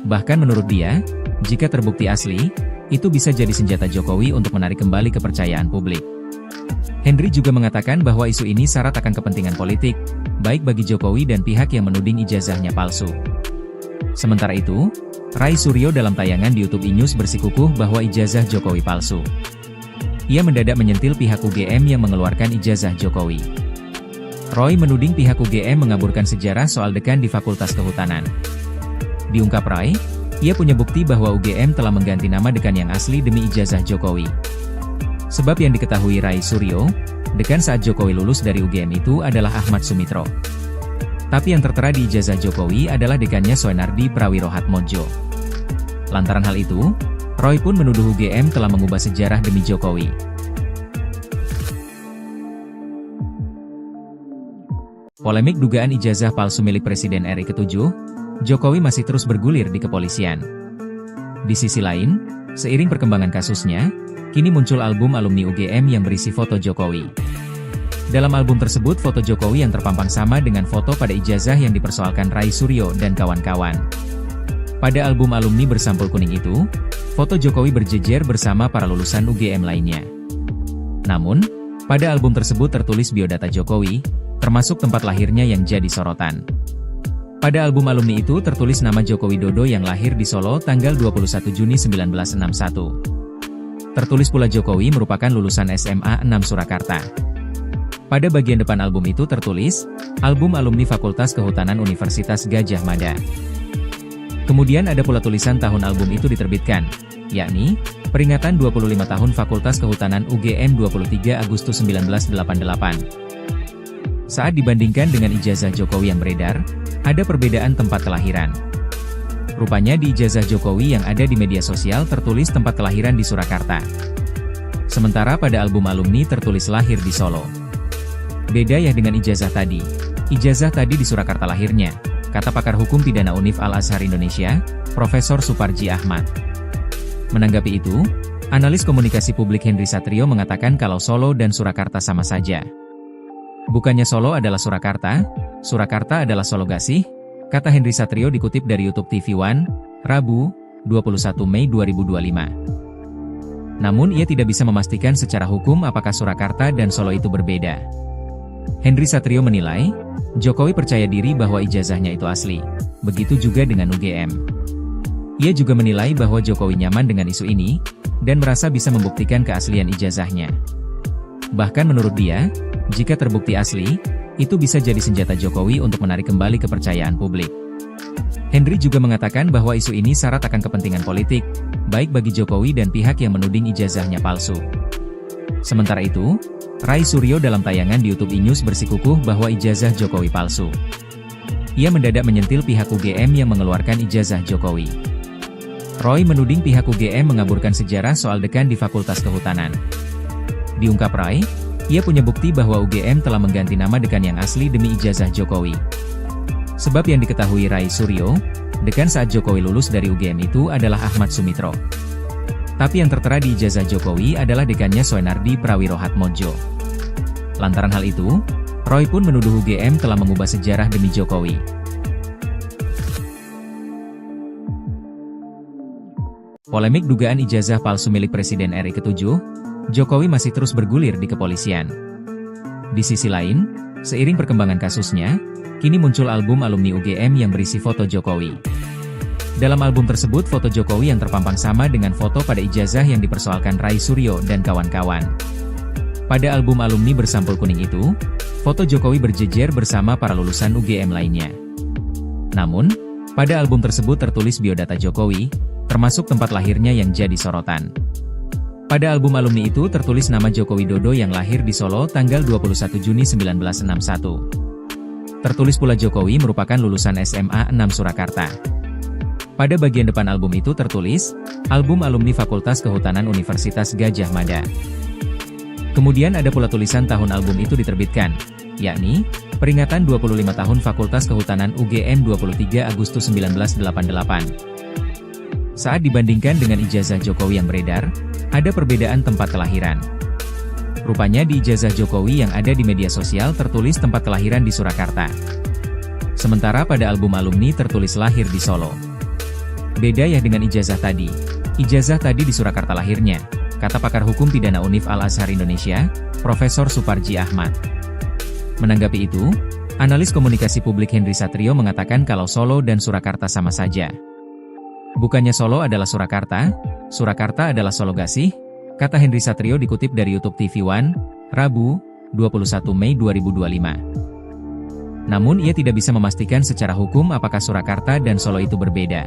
Bahkan menurut dia, jika terbukti asli, itu bisa jadi senjata Jokowi untuk menarik kembali kepercayaan publik. Henry juga mengatakan bahwa isu ini syarat akan kepentingan politik, baik bagi Jokowi dan pihak yang menuding ijazahnya palsu. Sementara itu, Rai Suryo dalam tayangan di YouTube iNews bersikukuh bahwa ijazah Jokowi palsu. Ia mendadak menyentil pihak UGM yang mengeluarkan ijazah Jokowi. Roy menuding pihak UGM mengaburkan sejarah soal dekan di Fakultas Kehutanan. Diungkap Rai, ia punya bukti bahwa UGM telah mengganti nama dekan yang asli demi ijazah Jokowi. Sebab yang diketahui Rai Suryo, dekan saat Jokowi lulus dari UGM itu adalah Ahmad Sumitro. Tapi yang tertera di ijazah Jokowi adalah dekannya Soenardi Prawirohatmodjo. Lantaran hal itu, Roy pun menuduh UGM telah mengubah sejarah demi Jokowi. Polemik dugaan ijazah palsu milik Presiden RI ke-7, Jokowi masih terus bergulir di kepolisian. Di sisi lain, seiring perkembangan kasusnya, kini muncul album alumni UGM yang berisi foto Jokowi. Dalam album tersebut foto Jokowi yang terpampang sama dengan foto pada ijazah yang dipersoalkan Rai Suryo dan kawan-kawan. Pada album alumni bersampul kuning itu, foto Jokowi berjejer bersama para lulusan UGM lainnya. Namun, pada album tersebut tertulis biodata Jokowi, termasuk tempat lahirnya yang jadi sorotan. Pada album alumni itu tertulis nama Joko Widodo yang lahir di Solo tanggal 21 Juni 1961. Tertulis pula Jokowi merupakan lulusan SMA 6 Surakarta. Pada bagian depan album itu tertulis, album alumni Fakultas Kehutanan Universitas Gadjah Mada. Kemudian ada pula tulisan tahun album itu diterbitkan, yakni, peringatan 25 tahun Fakultas Kehutanan UGM 23 Agustus 1988. Saat dibandingkan dengan ijazah Jokowi yang beredar, ada perbedaan tempat kelahiran. Rupanya di ijazah Jokowi yang ada di media sosial tertulis tempat kelahiran di Surakarta. Sementara pada album alumni tertulis lahir di Solo. Beda ya dengan ijazah tadi. Ijazah tadi di Surakarta lahirnya, kata pakar hukum pidana Univ Al-Azhar Indonesia, Profesor Suparji Ahmad. Menanggapi itu, analis komunikasi publik Henry Satrio mengatakan kalau Solo dan Surakarta sama saja. Bukannya Solo adalah Surakarta, Surakarta adalah Solo gak sih? Kata Henry Satrio dikutip dari YouTube TV One, Rabu, 21 Mei 2025. Namun ia tidak bisa memastikan secara hukum apakah Surakarta dan Solo itu berbeda. Henry Satrio menilai, Jokowi percaya diri bahwa ijazahnya itu asli. Begitu juga dengan UGM. Ia juga menilai bahwa Jokowi nyaman dengan isu ini, dan merasa bisa membuktikan keaslian ijazahnya. Bahkan menurut dia, jika terbukti asli, itu bisa jadi senjata Jokowi untuk menarik kembali kepercayaan publik. Henry juga mengatakan bahwa isu ini syarat akan kepentingan politik, baik bagi Jokowi dan pihak yang menuding ijazahnya palsu. Sementara itu, Rai Suryo dalam tayangan di YouTube iNews bersikukuh bahwa ijazah Jokowi palsu. Ia mendadak menyentil pihak UGM yang mengeluarkan ijazah Jokowi. Roy menuding pihak UGM mengaburkan sejarah soal dekan di Fakultas Kehutanan. Diungkap Rai, ia punya bukti bahwa UGM telah mengganti nama dekan yang asli demi ijazah Jokowi. Sebab yang diketahui Rai Suryo, dekan saat Jokowi lulus dari UGM itu adalah Ahmad Sumitro. Tapi yang tertera di ijazah Jokowi adalah dekannya Soenardi Prawirohatmodjo. Lantaran hal itu, Roy pun menuduh UGM telah mengubah sejarah demi Jokowi. Polemik dugaan ijazah palsu milik Presiden RI ke-7, Jokowi masih terus bergulir di kepolisian. Di sisi lain, seiring perkembangan kasusnya, kini muncul album alumni UGM yang berisi foto Jokowi. Dalam album tersebut foto Jokowi yang terpampang sama dengan foto pada ijazah yang dipersoalkan Rai Suryo dan kawan-kawan. Pada album alumni bersampul kuning itu, foto Jokowi berjejer bersama para lulusan UGM lainnya. Namun, Pada album tersebut tertulis biodata Jokowi, termasuk tempat lahirnya yang jadi sorotan. Pada album alumni itu tertulis nama Joko Widodo yang lahir di Solo tanggal 21 Juni 1961. Tertulis pula Jokowi merupakan lulusan SMA 6 Surakarta. Pada bagian depan album itu tertulis, album alumni Fakultas Kehutanan Universitas Gadjah Mada. Kemudian ada pula tulisan tahun album itu diterbitkan, yakni, peringatan 25 tahun Fakultas Kehutanan UGM 23 Agustus 1988. Saat dibandingkan dengan ijazah Jokowi yang beredar, ada perbedaan tempat kelahiran. Rupanya di ijazah Jokowi yang ada di media sosial tertulis tempat kelahiran di Surakarta. Sementara pada album alumni tertulis lahir di Solo. Beda ya dengan ijazah tadi. Ijazah tadi di Surakarta lahirnya, kata pakar hukum pidana Univ Al-Azhar Indonesia, Profesor Suparji Ahmad. Menanggapi itu, analis komunikasi publik Henry Satrio mengatakan kalau Solo dan Surakarta sama saja. Bukannya Solo adalah Surakarta, Surakarta adalah Solo Gasih, kata Henry Satrio dikutip dari YouTube TV One, Rabu, 21 Mei 2025. Namun ia tidak bisa memastikan secara hukum apakah Surakarta dan Solo itu berbeda.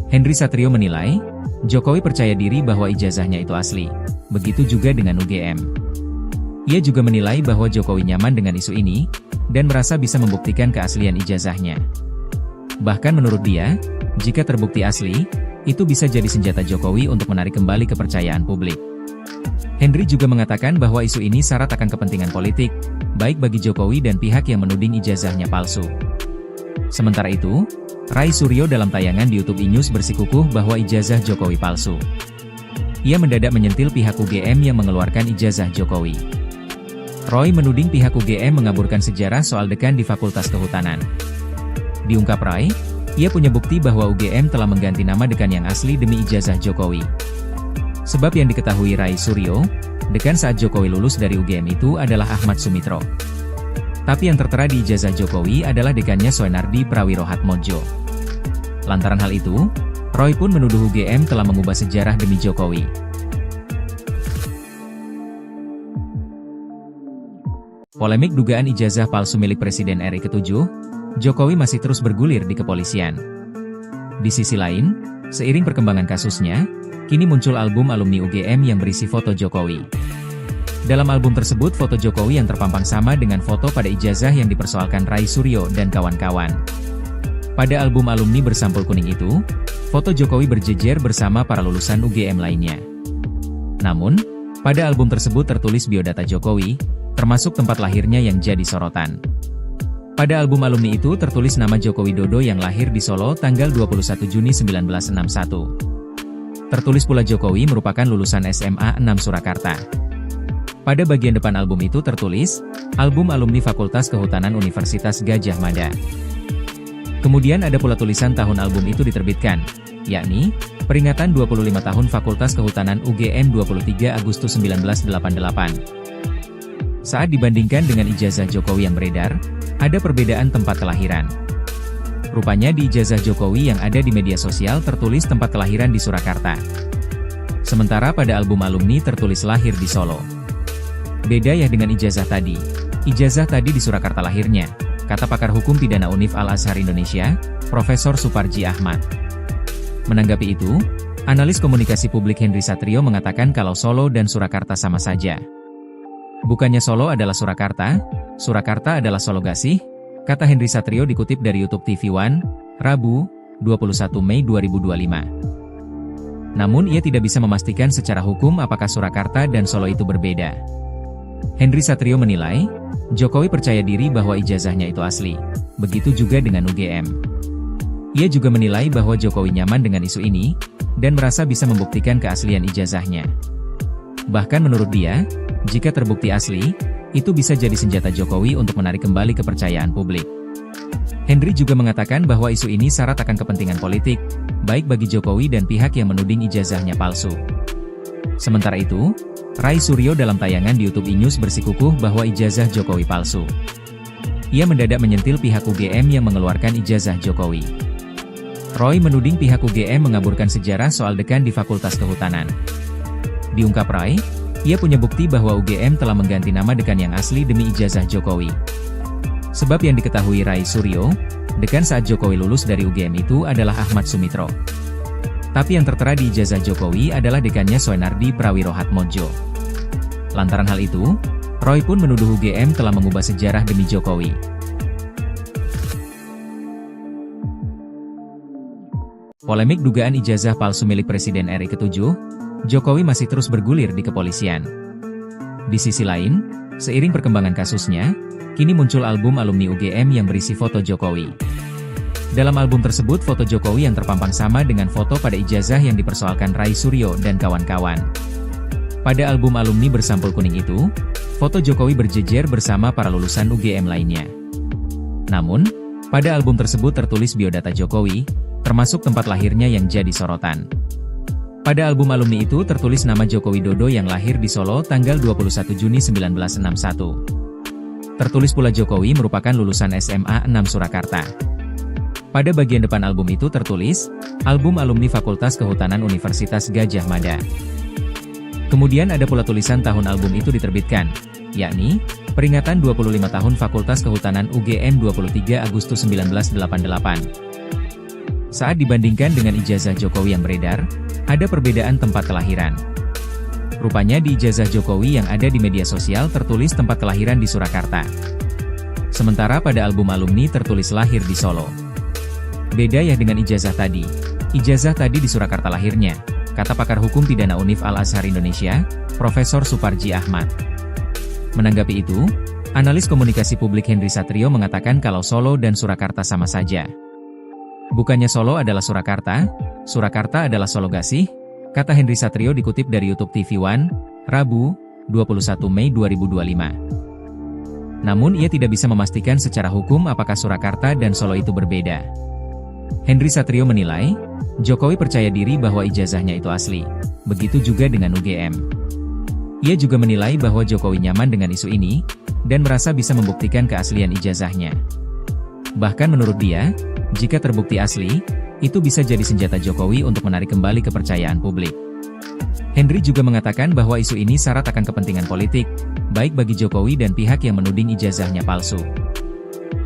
Henry Satrio menilai, Jokowi percaya diri bahwa ijazahnya itu asli. Begitu juga dengan UGM. Ia juga menilai bahwa Jokowi nyaman dengan isu ini, dan merasa bisa membuktikan keaslian ijazahnya. Bahkan menurut dia, jika terbukti asli, itu bisa jadi senjata Jokowi untuk menarik kembali kepercayaan publik. Henry juga mengatakan bahwa isu ini syarat akan kepentingan politik, baik bagi Jokowi dan pihak yang menuding ijazahnya palsu. Sementara itu, Rai Suryo dalam tayangan di YouTube E-News bersikukuh bahwa ijazah Jokowi palsu. Ia mendadak menyentil pihak UGM yang mengeluarkan ijazah Jokowi. Roy menuding pihak UGM mengaburkan sejarah soal dekan di Fakultas Kehutanan. Diungkap Rai, ia punya bukti bahwa UGM telah mengganti nama dekan yang asli demi ijazah Jokowi. Sebab yang diketahui Rai Suryo, dekan saat Jokowi lulus dari UGM itu adalah Ahmad Sumitro. Tapi yang tertera di ijazah Jokowi adalah dekannya Soenardi Prawirohatmodjo. Lantaran hal itu, Roy pun menuduh UGM telah mengubah sejarah demi Jokowi. Polemik dugaan ijazah palsu milik Presiden RI ke-7, Jokowi masih terus bergulir di kepolisian. Di sisi lain, seiring perkembangan kasusnya, kini muncul album alumni UGM yang berisi foto Jokowi. Dalam album tersebut foto Jokowi yang terpampang sama dengan foto pada ijazah yang dipersoalkan Rai Suryo dan kawan-kawan. Pada album alumni bersampul kuning itu, foto Jokowi berjejer bersama para lulusan UGM lainnya. Namun, pada album tersebut tertulis biodata Jokowi, termasuk tempat lahirnya yang jadi sorotan. Pada album alumni itu tertulis nama Joko Widodo yang lahir di Solo tanggal 21 Juni 1961. Tertulis pula Jokowi merupakan lulusan SMA 6 Surakarta. Pada bagian depan album itu tertulis, album alumni Fakultas Kehutanan Universitas Gadjah Mada. Kemudian ada pula tulisan tahun album itu diterbitkan, yakni, peringatan 25 tahun Fakultas Kehutanan UGM 23 Agustus 1988. Saat dibandingkan dengan ijazah Jokowi yang beredar, ada perbedaan tempat kelahiran. Rupanya di ijazah Jokowi yang ada di media sosial tertulis tempat kelahiran di Surakarta. Sementara pada album alumni tertulis lahir di Solo. Beda ya dengan ijazah tadi. Ijazah tadi di Surakarta lahirnya, kata pakar hukum pidana Univ Al-Azhar Indonesia, Profesor Suparji Ahmad. Menanggapi itu, analis komunikasi publik Henry Satrio mengatakan kalau Solo dan Surakarta sama saja. Bukannya Solo adalah Surakarta, Surakarta adalah Solo Gasih, kata Henry Satrio dikutip dari YouTube TV One, Rabu, 21 Mei 2025. Namun ia tidak bisa memastikan secara hukum apakah Surakarta dan Solo itu berbeda. Henry Satrio menilai, Jokowi percaya diri bahwa ijazahnya itu asli. Begitu juga dengan UGM. Ia juga menilai bahwa Jokowi nyaman dengan isu ini, dan merasa bisa membuktikan keaslian ijazahnya. Bahkan menurut dia, jika terbukti asli, itu bisa jadi senjata Jokowi untuk menarik kembali kepercayaan publik. Henry juga mengatakan bahwa isu ini syarat akan kepentingan politik, baik bagi Jokowi dan pihak yang menuding ijazahnya palsu. Sementara itu, Rai Suryo dalam tayangan di YouTube E-News bersikukuh bahwa ijazah Jokowi palsu. Ia mendadak menyentil pihak UGM yang mengeluarkan ijazah Jokowi. Roy menuding pihak UGM mengaburkan sejarah soal dekan di Fakultas Kehutanan. Diungkap Rai, ia punya bukti bahwa UGM telah mengganti nama dekan yang asli demi ijazah Jokowi. Sebab yang diketahui Rai Suryo, Dekan saat Jokowi lulus dari UGM itu adalah Ahmad Sumitro. Tapi yang tertera di ijazah Jokowi adalah dekannya Soenardi Prawirohadmodjo. Lantaran hal itu, Roy pun menuduh UGM telah mengubah sejarah demi Jokowi. Polemik dugaan ijazah palsu milik Presiden RI ke-7, Jokowi masih terus bergulir di kepolisian. Di sisi lain, seiring perkembangan kasusnya, kini muncul album alumni UGM yang berisi foto Jokowi. Dalam album tersebut foto Jokowi yang terpampang sama dengan foto pada ijazah yang dipersoalkan Rai Suryo dan kawan-kawan. Pada album alumni bersampul kuning itu, foto Jokowi berjejer bersama para lulusan UGM lainnya. Namun, pada album tersebut tertulis biodata Jokowi, termasuk tempat lahirnya yang jadi sorotan. Pada album alumni itu tertulis nama Joko Widodo yang lahir di Solo tanggal 21 Juni 1961. Tertulis pula Jokowi merupakan lulusan SMA 6 Surakarta. Pada bagian depan album itu tertulis, album alumni Fakultas Kehutanan Universitas Gadjah Mada. Kemudian ada pula tulisan tahun album itu diterbitkan, yakni, peringatan 25 tahun Fakultas Kehutanan UGM 23 Agustus 1988. Saat dibandingkan dengan ijazah Jokowi yang beredar, ada perbedaan tempat kelahiran. Rupanya di ijazah Jokowi yang ada di media sosial tertulis tempat kelahiran di Surakarta. Sementara pada album alumni tertulis lahir di Solo. Beda ya dengan ijazah tadi. Ijazah tadi di Surakarta lahirnya, kata pakar hukum pidana Univ Al-Azhar Indonesia, Profesor Suparji Ahmad. Menanggapi itu, analis komunikasi publik Henry Satrio mengatakan kalau Solo dan Surakarta sama saja. Bukannya Solo adalah Surakarta, Surakarta adalah Solo gak sih? Kata Henry Satrio dikutip dari YouTube TV One, Rabu, 21 Mei 2025. Namun ia tidak bisa memastikan secara hukum apakah Surakarta dan Solo itu berbeda. Henry Satrio menilai, Jokowi percaya diri bahwa ijazahnya itu asli. Begitu juga dengan UGM. Ia juga menilai bahwa Jokowi nyaman dengan isu ini, dan merasa bisa membuktikan keaslian ijazahnya. Bahkan menurut dia, jika terbukti asli, itu bisa jadi senjata Jokowi untuk menarik kembali kepercayaan publik. Henry juga mengatakan bahwa isu ini syarat akan kepentingan politik, baik bagi Jokowi dan pihak yang menuding ijazahnya palsu.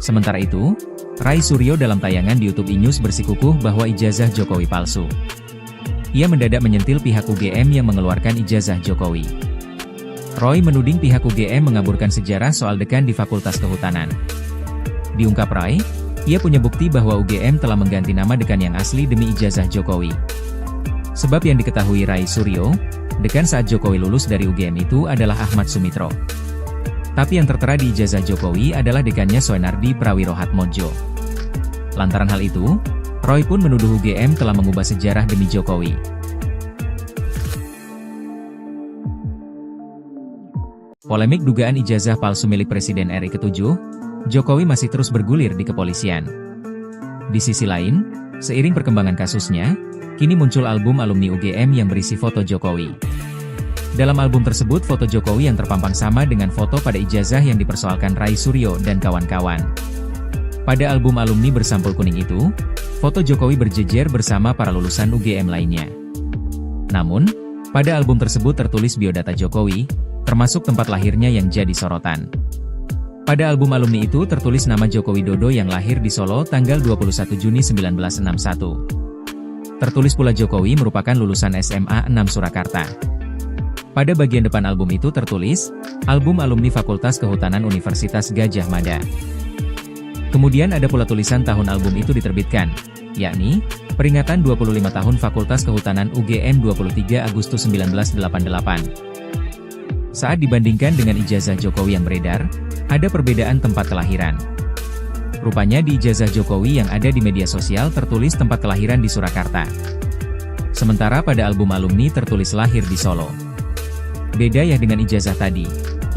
Sementara itu, Rai Suryo dalam tayangan di YouTube iNews bersikukuh bahwa ijazah Jokowi palsu. Ia mendadak menyentil pihak UGM yang mengeluarkan ijazah Jokowi. Roy menuding pihak UGM mengaburkan sejarah soal dekan di Fakultas Kehutanan. Diungkap Rai, ia punya bukti bahwa UGM telah mengganti nama dekan yang asli demi ijazah Jokowi. Sebab yang diketahui Rai Suryo, dekan saat Jokowi lulus dari UGM itu adalah Ahmad Sumitro. Tapi yang tertera di ijazah Jokowi adalah dekannya Soenardi Prawirohadmodjo. Lantaran hal itu, Roy pun menuduh UGM telah mengubah sejarah demi Jokowi. Polemik dugaan ijazah palsu milik Presiden RI ke-7, Jokowi masih terus bergulir di kepolisian. Di sisi lain, seiring perkembangan kasusnya, kini muncul album alumni UGM yang berisi foto Jokowi. Dalam album tersebut foto Jokowi yang terpampang sama dengan foto pada ijazah yang dipersoalkan Rai Suryo dan kawan-kawan. Pada album alumni bersampul kuning itu, foto Jokowi berjejer bersama para lulusan UGM lainnya. Namun, pada album tersebut tertulis biodata Jokowi, termasuk tempat lahirnya yang jadi sorotan. Pada album alumni itu tertulis nama Joko Widodo yang lahir di Solo tanggal 21 Juni 1961. Tertulis pula Jokowi merupakan lulusan SMA 6 Surakarta. Pada bagian depan album itu tertulis, album alumni Fakultas Kehutanan Universitas Gadjah Mada. Kemudian ada pula tulisan tahun album itu diterbitkan, yakni, peringatan 25 tahun Fakultas Kehutanan UGM 23 Agustus 1988. Saat dibandingkan dengan ijazah Jokowi yang beredar, ada perbedaan tempat kelahiran. Rupanya di ijazah Jokowi yang ada di media sosial tertulis tempat kelahiran di Surakarta. Sementara pada album alumni tertulis lahir di Solo. Beda ya dengan ijazah tadi.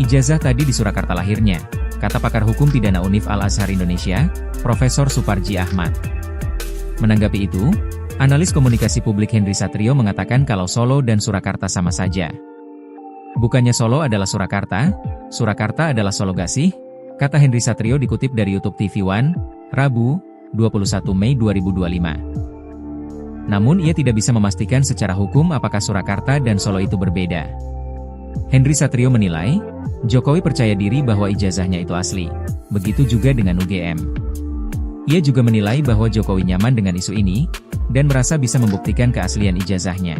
Ijazah tadi di Surakarta lahirnya, kata pakar hukum pidana Univ Al-Azhar Indonesia, Profesor Suparji Ahmad. Menanggapi itu, analis komunikasi publik Henry Satrio mengatakan kalau Solo dan Surakarta sama saja. Bukannya Solo adalah Surakarta, Surakarta adalah Solo gak sih? Kata Henry Satrio dikutip dari YouTube TV One, Rabu, 21 Mei 2025. Namun ia tidak bisa memastikan secara hukum apakah Surakarta dan Solo itu berbeda. Henry Satrio menilai, Jokowi percaya diri bahwa ijazahnya itu asli. Begitu juga dengan UGM. Ia juga menilai bahwa Jokowi nyaman dengan isu ini, dan merasa bisa membuktikan keaslian ijazahnya.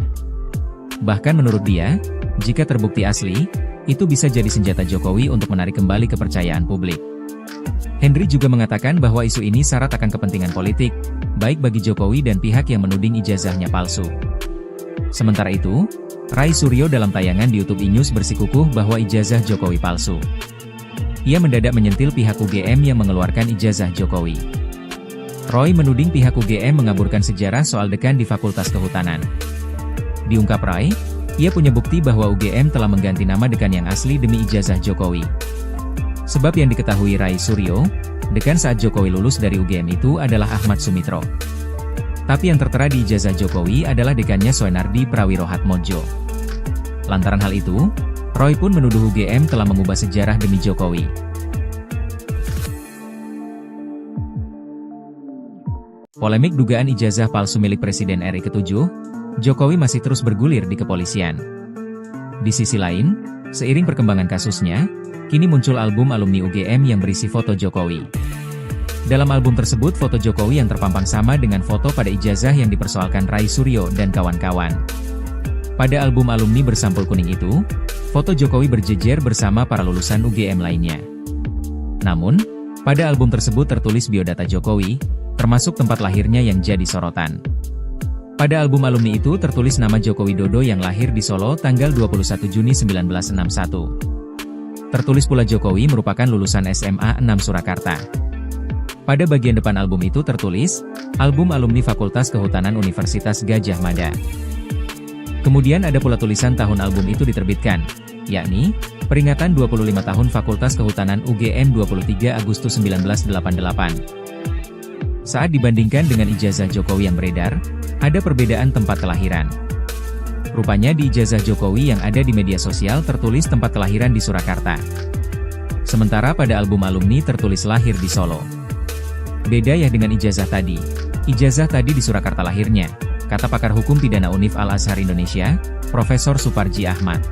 Bahkan menurut dia, jika terbukti asli, itu bisa jadi senjata Jokowi untuk menarik kembali kepercayaan publik. Henry juga mengatakan bahwa isu ini syarat akan kepentingan politik, baik bagi Jokowi dan pihak yang menuding ijazahnya palsu. Sementara itu, Ray Suryo dalam tayangan di YouTube iNews bersikukuh bahwa ijazah Jokowi palsu. Ia mendadak menyentil pihak UGM yang mengeluarkan ijazah Jokowi. Roy menuding pihak UGM mengaburkan sejarah soal dekan di Fakultas Kehutanan. Diungkap Ray, ia punya bukti bahwa UGM telah mengganti nama dekan yang asli demi ijazah Jokowi. Sebab yang diketahui Ray Suryo, dekan saat Jokowi lulus dari UGM itu adalah Ahmad Sumitro. Tapi yang tertera di ijazah Jokowi adalah dekannya Soenardi Prawirohatmodjo. Lantaran hal itu, Roy pun menuduh UGM telah mengubah sejarah demi Jokowi. Polemik dugaan ijazah palsu milik Presiden RI ke-7, Jokowi masih terus bergulir di kepolisian. Di sisi lain, seiring perkembangan kasusnya, kini muncul album alumni UGM yang berisi foto Jokowi. Dalam album tersebut foto Jokowi yang terpampang sama dengan foto pada ijazah yang dipersoalkan Ray Suryo dan kawan-kawan. Pada album alumni bersampul kuning itu, foto Jokowi berjejer bersama para lulusan UGM lainnya. Namun, pada album tersebut tertulis biodata Jokowi, termasuk tempat lahirnya yang jadi sorotan. Pada album alumni itu tertulis nama Joko Widodo yang lahir di Solo tanggal 21 Juni 1961. Tertulis pula Jokowi merupakan lulusan SMA 6 Surakarta. Pada bagian depan album itu tertulis, album alumni Fakultas Kehutanan Universitas Gadjah Mada. Kemudian ada pula tulisan tahun album itu diterbitkan, yakni, peringatan 25 tahun Fakultas Kehutanan UGM 23 Agustus 1988. Saat dibandingkan dengan ijazah Jokowi yang beredar, ada perbedaan tempat kelahiran. Rupanya di ijazah Jokowi yang ada di media sosial tertulis tempat kelahiran di Surakarta. Sementara pada album alumni tertulis lahir di Solo. Beda ya dengan ijazah tadi. Ijazah tadi di Surakarta lahirnya, kata pakar hukum pidana Univ Al-Azhar Indonesia, Profesor Suparji Ahmad.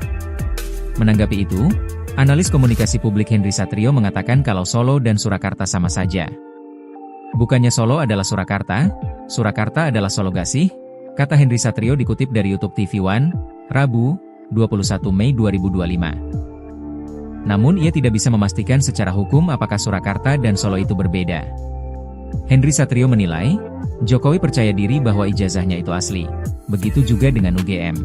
Menanggapi itu, analis komunikasi publik Henry Satrio mengatakan kalau Solo dan Surakarta sama saja. Bukannya Solo adalah Surakarta, Surakarta adalah Solo Gasih, kata Henry Satrio dikutip dari YouTube TV One, Rabu, 21 Mei 2025. Namun ia tidak bisa memastikan secara hukum apakah Surakarta dan Solo itu berbeda. Henry Satrio menilai, Jokowi percaya diri bahwa ijazahnya itu asli, begitu juga dengan UGM.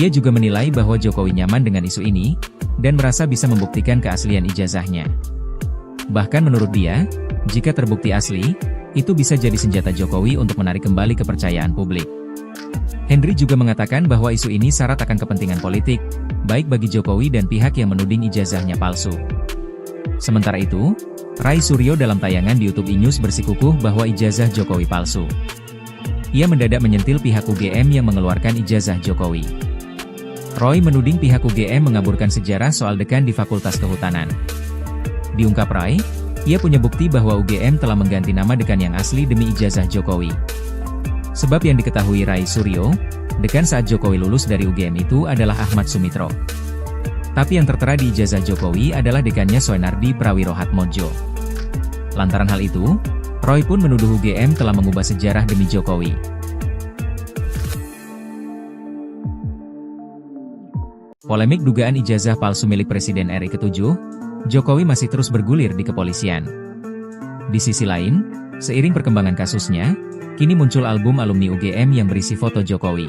Ia juga menilai bahwa Jokowi nyaman dengan isu ini, dan merasa bisa membuktikan keaslian ijazahnya. Bahkan menurut dia, jika terbukti asli, itu bisa jadi senjata Jokowi untuk menarik kembali kepercayaan publik. Henry juga mengatakan bahwa isu ini syarat akan kepentingan politik, baik bagi Jokowi dan pihak yang menuding ijazahnya palsu. Sementara itu, Ray Suryo dalam tayangan di YouTube iNews bersikukuh bahwa ijazah Jokowi palsu. Ia mendadak menyentil pihak UGM yang mengeluarkan ijazah Jokowi. Roy menuding pihak UGM mengaburkan sejarah soal dekan di Fakultas Kehutanan. Diungkap Ray, ia punya bukti bahwa UGM telah mengganti nama dekan yang asli demi ijazah Jokowi. Sebab yang diketahui Ray Suryo, dekan saat Jokowi lulus dari UGM itu adalah Ahmad Sumitro. Tapi yang tertera di ijazah Jokowi adalah dekannya Soenardi Prawirohatmodjo. Lantaran hal itu, Roy pun menuduh UGM telah mengubah sejarah demi Jokowi. Polemik dugaan ijazah palsu milik Presiden RI ke-7, Jokowi masih terus bergulir di kepolisian. Di sisi lain, seiring perkembangan kasusnya, kini muncul album alumni UGM yang berisi foto Jokowi.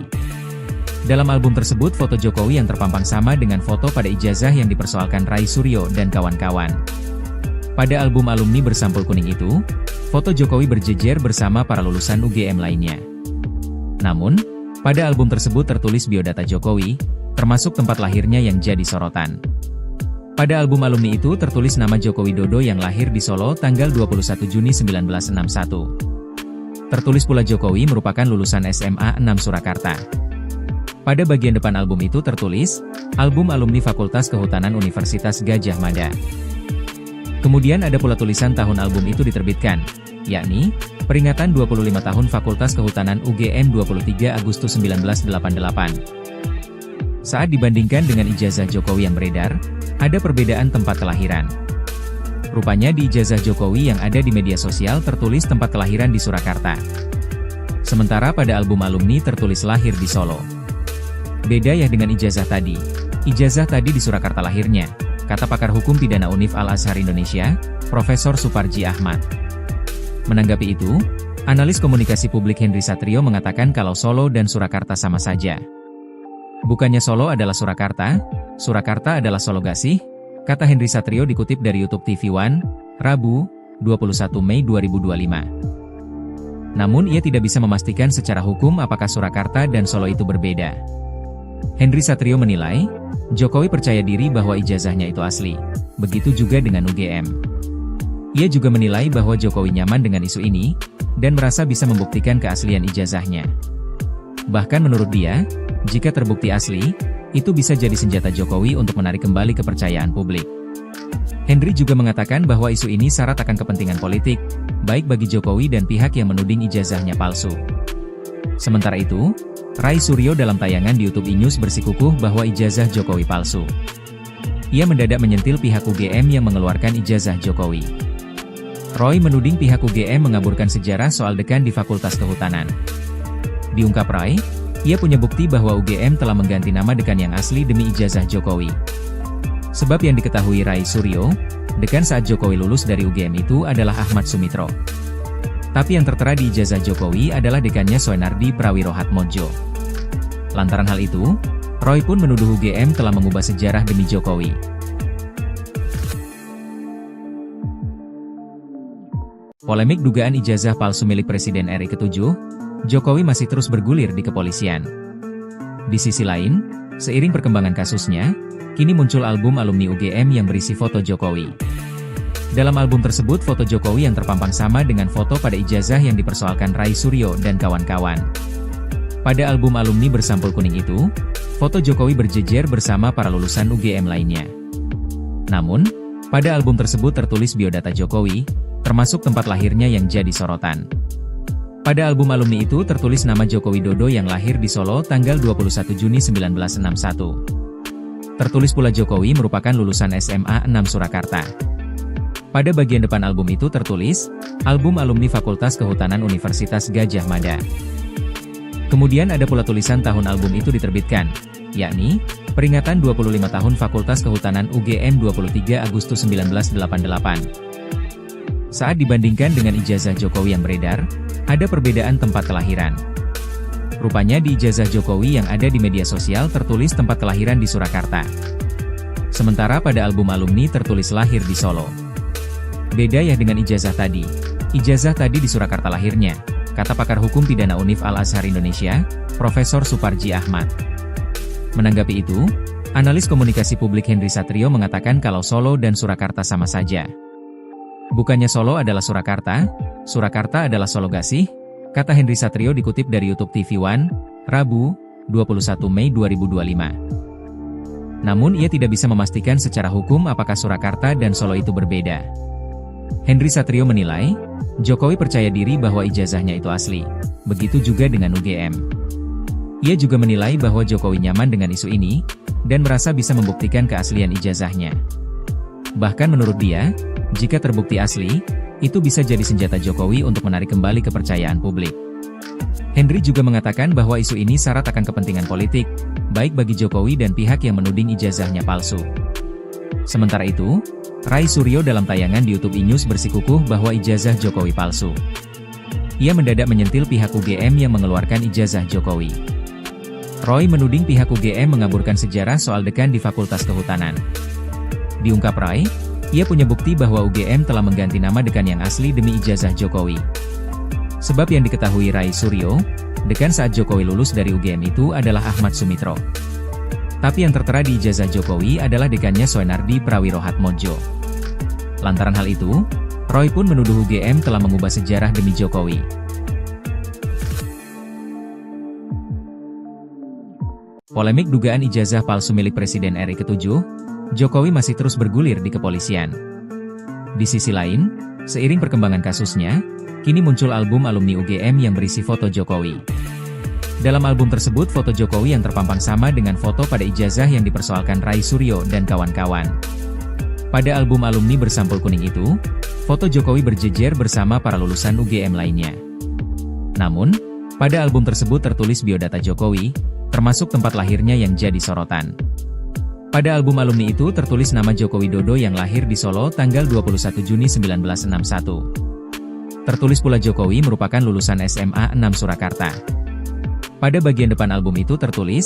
Dalam album tersebut foto Jokowi yang terpampang sama dengan foto pada ijazah yang dipersoalkan Ray Suryo dan kawan-kawan. Pada album alumni bersampul kuning itu, foto Jokowi berjejer bersama para lulusan UGM lainnya. Namun, pada album tersebut tertulis biodata Jokowi, termasuk tempat lahirnya yang jadi sorotan. Pada album alumni itu tertulis nama Joko Widodo yang lahir di Solo tanggal 21 Juni 1961. Tertulis pula Jokowi merupakan lulusan SMA 6 Surakarta. Pada bagian depan album itu tertulis, album alumni Fakultas Kehutanan Universitas Gadjah Mada. Kemudian ada pula tulisan tahun album itu diterbitkan, yakni, peringatan 25 tahun Fakultas Kehutanan UGM 23 Agustus 1988. Saat dibandingkan dengan ijazah Jokowi yang beredar, ada perbedaan tempat kelahiran. Rupanya di ijazah Jokowi yang ada di media sosial tertulis tempat kelahiran di Surakarta. Sementara pada album alumni tertulis lahir di Solo. Beda ya dengan ijazah tadi. Ijazah tadi di Surakarta lahirnya, kata pakar hukum pidana Univ Al-Azhar Indonesia, Profesor Suparji Ahmad. Menanggapi itu, analis komunikasi publik Henry Satrio mengatakan kalau Solo dan Surakarta sama saja. Bukannya Solo adalah Surakarta, Surakarta adalah Solo gak sih? Kata Henry Satrio dikutip dari YouTube TV One, Rabu, 21 Mei 2025. Namun ia tidak bisa memastikan secara hukum apakah Surakarta dan Solo itu berbeda. Henry Satrio menilai, Jokowi percaya diri bahwa ijazahnya itu asli. Begitu juga dengan UGM. Ia juga menilai bahwa Jokowi nyaman dengan isu ini, dan merasa bisa membuktikan keaslian ijazahnya. Bahkan menurut dia, jika terbukti asli, itu bisa jadi senjata Jokowi untuk menarik kembali kepercayaan publik. Henry juga mengatakan bahwa isu ini syarat akan kepentingan politik, baik bagi Jokowi dan pihak yang menuding ijazahnya palsu. Sementara itu, Rai Suryo dalam tayangan di YouTube E-News bersikukuh bahwa ijazah Jokowi palsu. Ia mendadak menyentil pihak UGM yang mengeluarkan ijazah Jokowi. Roy menuding pihak UGM mengaburkan sejarah soal dekan di Fakultas Kehutanan. Diungkap Rai, ia punya bukti bahwa UGM telah mengganti nama dekan yang asli demi ijazah Jokowi. Sebab yang diketahui Rai Suryo, dekan saat Jokowi lulus dari UGM itu adalah Ahmad Sumitro. Tapi yang tertera di ijazah Jokowi adalah dekannya Soenardi Prawirohatmodjo. Lantaran hal itu, Roy pun menuduh UGM telah mengubah sejarah demi Jokowi. Polemik dugaan ijazah palsu milik Presiden RI ke-7, Jokowi masih terus bergulir di kepolisian. Di sisi lain, seiring perkembangan kasusnya, kini muncul album alumni UGM yang berisi foto Jokowi. Dalam album tersebut foto Jokowi yang terpampang sama dengan foto pada ijazah yang dipersoalkan Rai Suryo dan kawan-kawan. Pada album alumni bersampul kuning itu, foto Jokowi berjejer bersama para lulusan UGM lainnya. Namun, pada album tersebut tertulis biodata Jokowi, termasuk tempat lahirnya yang jadi sorotan. Pada album alumni itu tertulis nama Joko Widodo yang lahir di Solo tanggal 21 Juni 1961. Tertulis pula Jokowi merupakan lulusan SMA 6 Surakarta. Pada bagian depan album itu tertulis, album alumni Fakultas Kehutanan Universitas Gadjah Mada. Kemudian ada pula tulisan tahun album itu diterbitkan, yakni, peringatan 25 tahun Fakultas Kehutanan UGM 23 Agustus 1988. Saat dibandingkan dengan ijazah Jokowi yang beredar, ada perbedaan tempat kelahiran. Rupanya di ijazah Jokowi yang ada di media sosial tertulis tempat kelahiran di Surakarta. Sementara pada album alumni tertulis lahir di Solo. Beda ya dengan ijazah tadi. Ijazah tadi di Surakarta lahirnya, kata pakar hukum pidana Univ Al-Azhar Indonesia, Profesor Suparji Ahmad. Menanggapi itu, analis komunikasi publik Henry Satrio mengatakan kalau Solo dan Surakarta sama saja. Bukannya Solo adalah Surakarta, Surakarta adalah Solo gak sih? Kata Henry Satrio dikutip dari YouTube TV One, Rabu, 21 Mei 2025. Namun ia tidak bisa memastikan secara hukum apakah Surakarta dan Solo itu berbeda. Henry Satrio menilai, Jokowi percaya diri bahwa ijazahnya itu asli. Begitu juga dengan UGM. Ia juga menilai bahwa Jokowi nyaman dengan isu ini, dan merasa bisa membuktikan keaslian ijazahnya. Bahkan menurut dia, jika terbukti asli, itu bisa jadi senjata Jokowi untuk menarik kembali kepercayaan publik. Henry juga mengatakan bahwa isu ini syarat akan kepentingan politik, baik bagi Jokowi dan pihak yang menuding ijazahnya palsu. Sementara itu, Rai Suryo dalam tayangan di YouTube E-News bersikukuh bahwa ijazah Jokowi palsu. Ia mendadak menyentil pihak UGM yang mengeluarkan ijazah Jokowi. Roy menuding pihak UGM mengaburkan sejarah soal dekan di Fakultas Kehutanan. Diungkap Rai, ia punya bukti bahwa UGM telah mengganti nama dekan yang asli demi ijazah Jokowi. Sebab yang diketahui Rai Suryo, dekan saat Jokowi lulus dari UGM itu adalah Ahmad Sumitro. Tapi yang tertera di ijazah Jokowi adalah dekannya Soenardi Prawirohatmodjo. Lantaran hal itu, Roy pun menuduh UGM telah mengubah sejarah demi Jokowi. Polemik dugaan ijazah palsu milik Presiden RI ke-7, Jokowi masih terus bergulir di kepolisian. Di sisi lain, seiring perkembangan kasusnya, kini muncul album alumni UGM yang berisi foto Jokowi. Dalam album tersebut foto Jokowi yang terpampang sama dengan foto pada ijazah yang dipersoalkan Rai Suryo dan kawan-kawan. Pada album alumni bersampul kuning itu, foto Jokowi berjejer bersama para lulusan UGM lainnya. Namun, pada album tersebut tertulis biodata Jokowi, termasuk tempat lahirnya yang jadi sorotan. Pada album alumni itu tertulis nama Joko Widodo yang lahir di Solo tanggal 21 Juni 1961. Tertulis pula Jokowi merupakan lulusan SMA 6 Surakarta. Pada bagian depan album itu tertulis,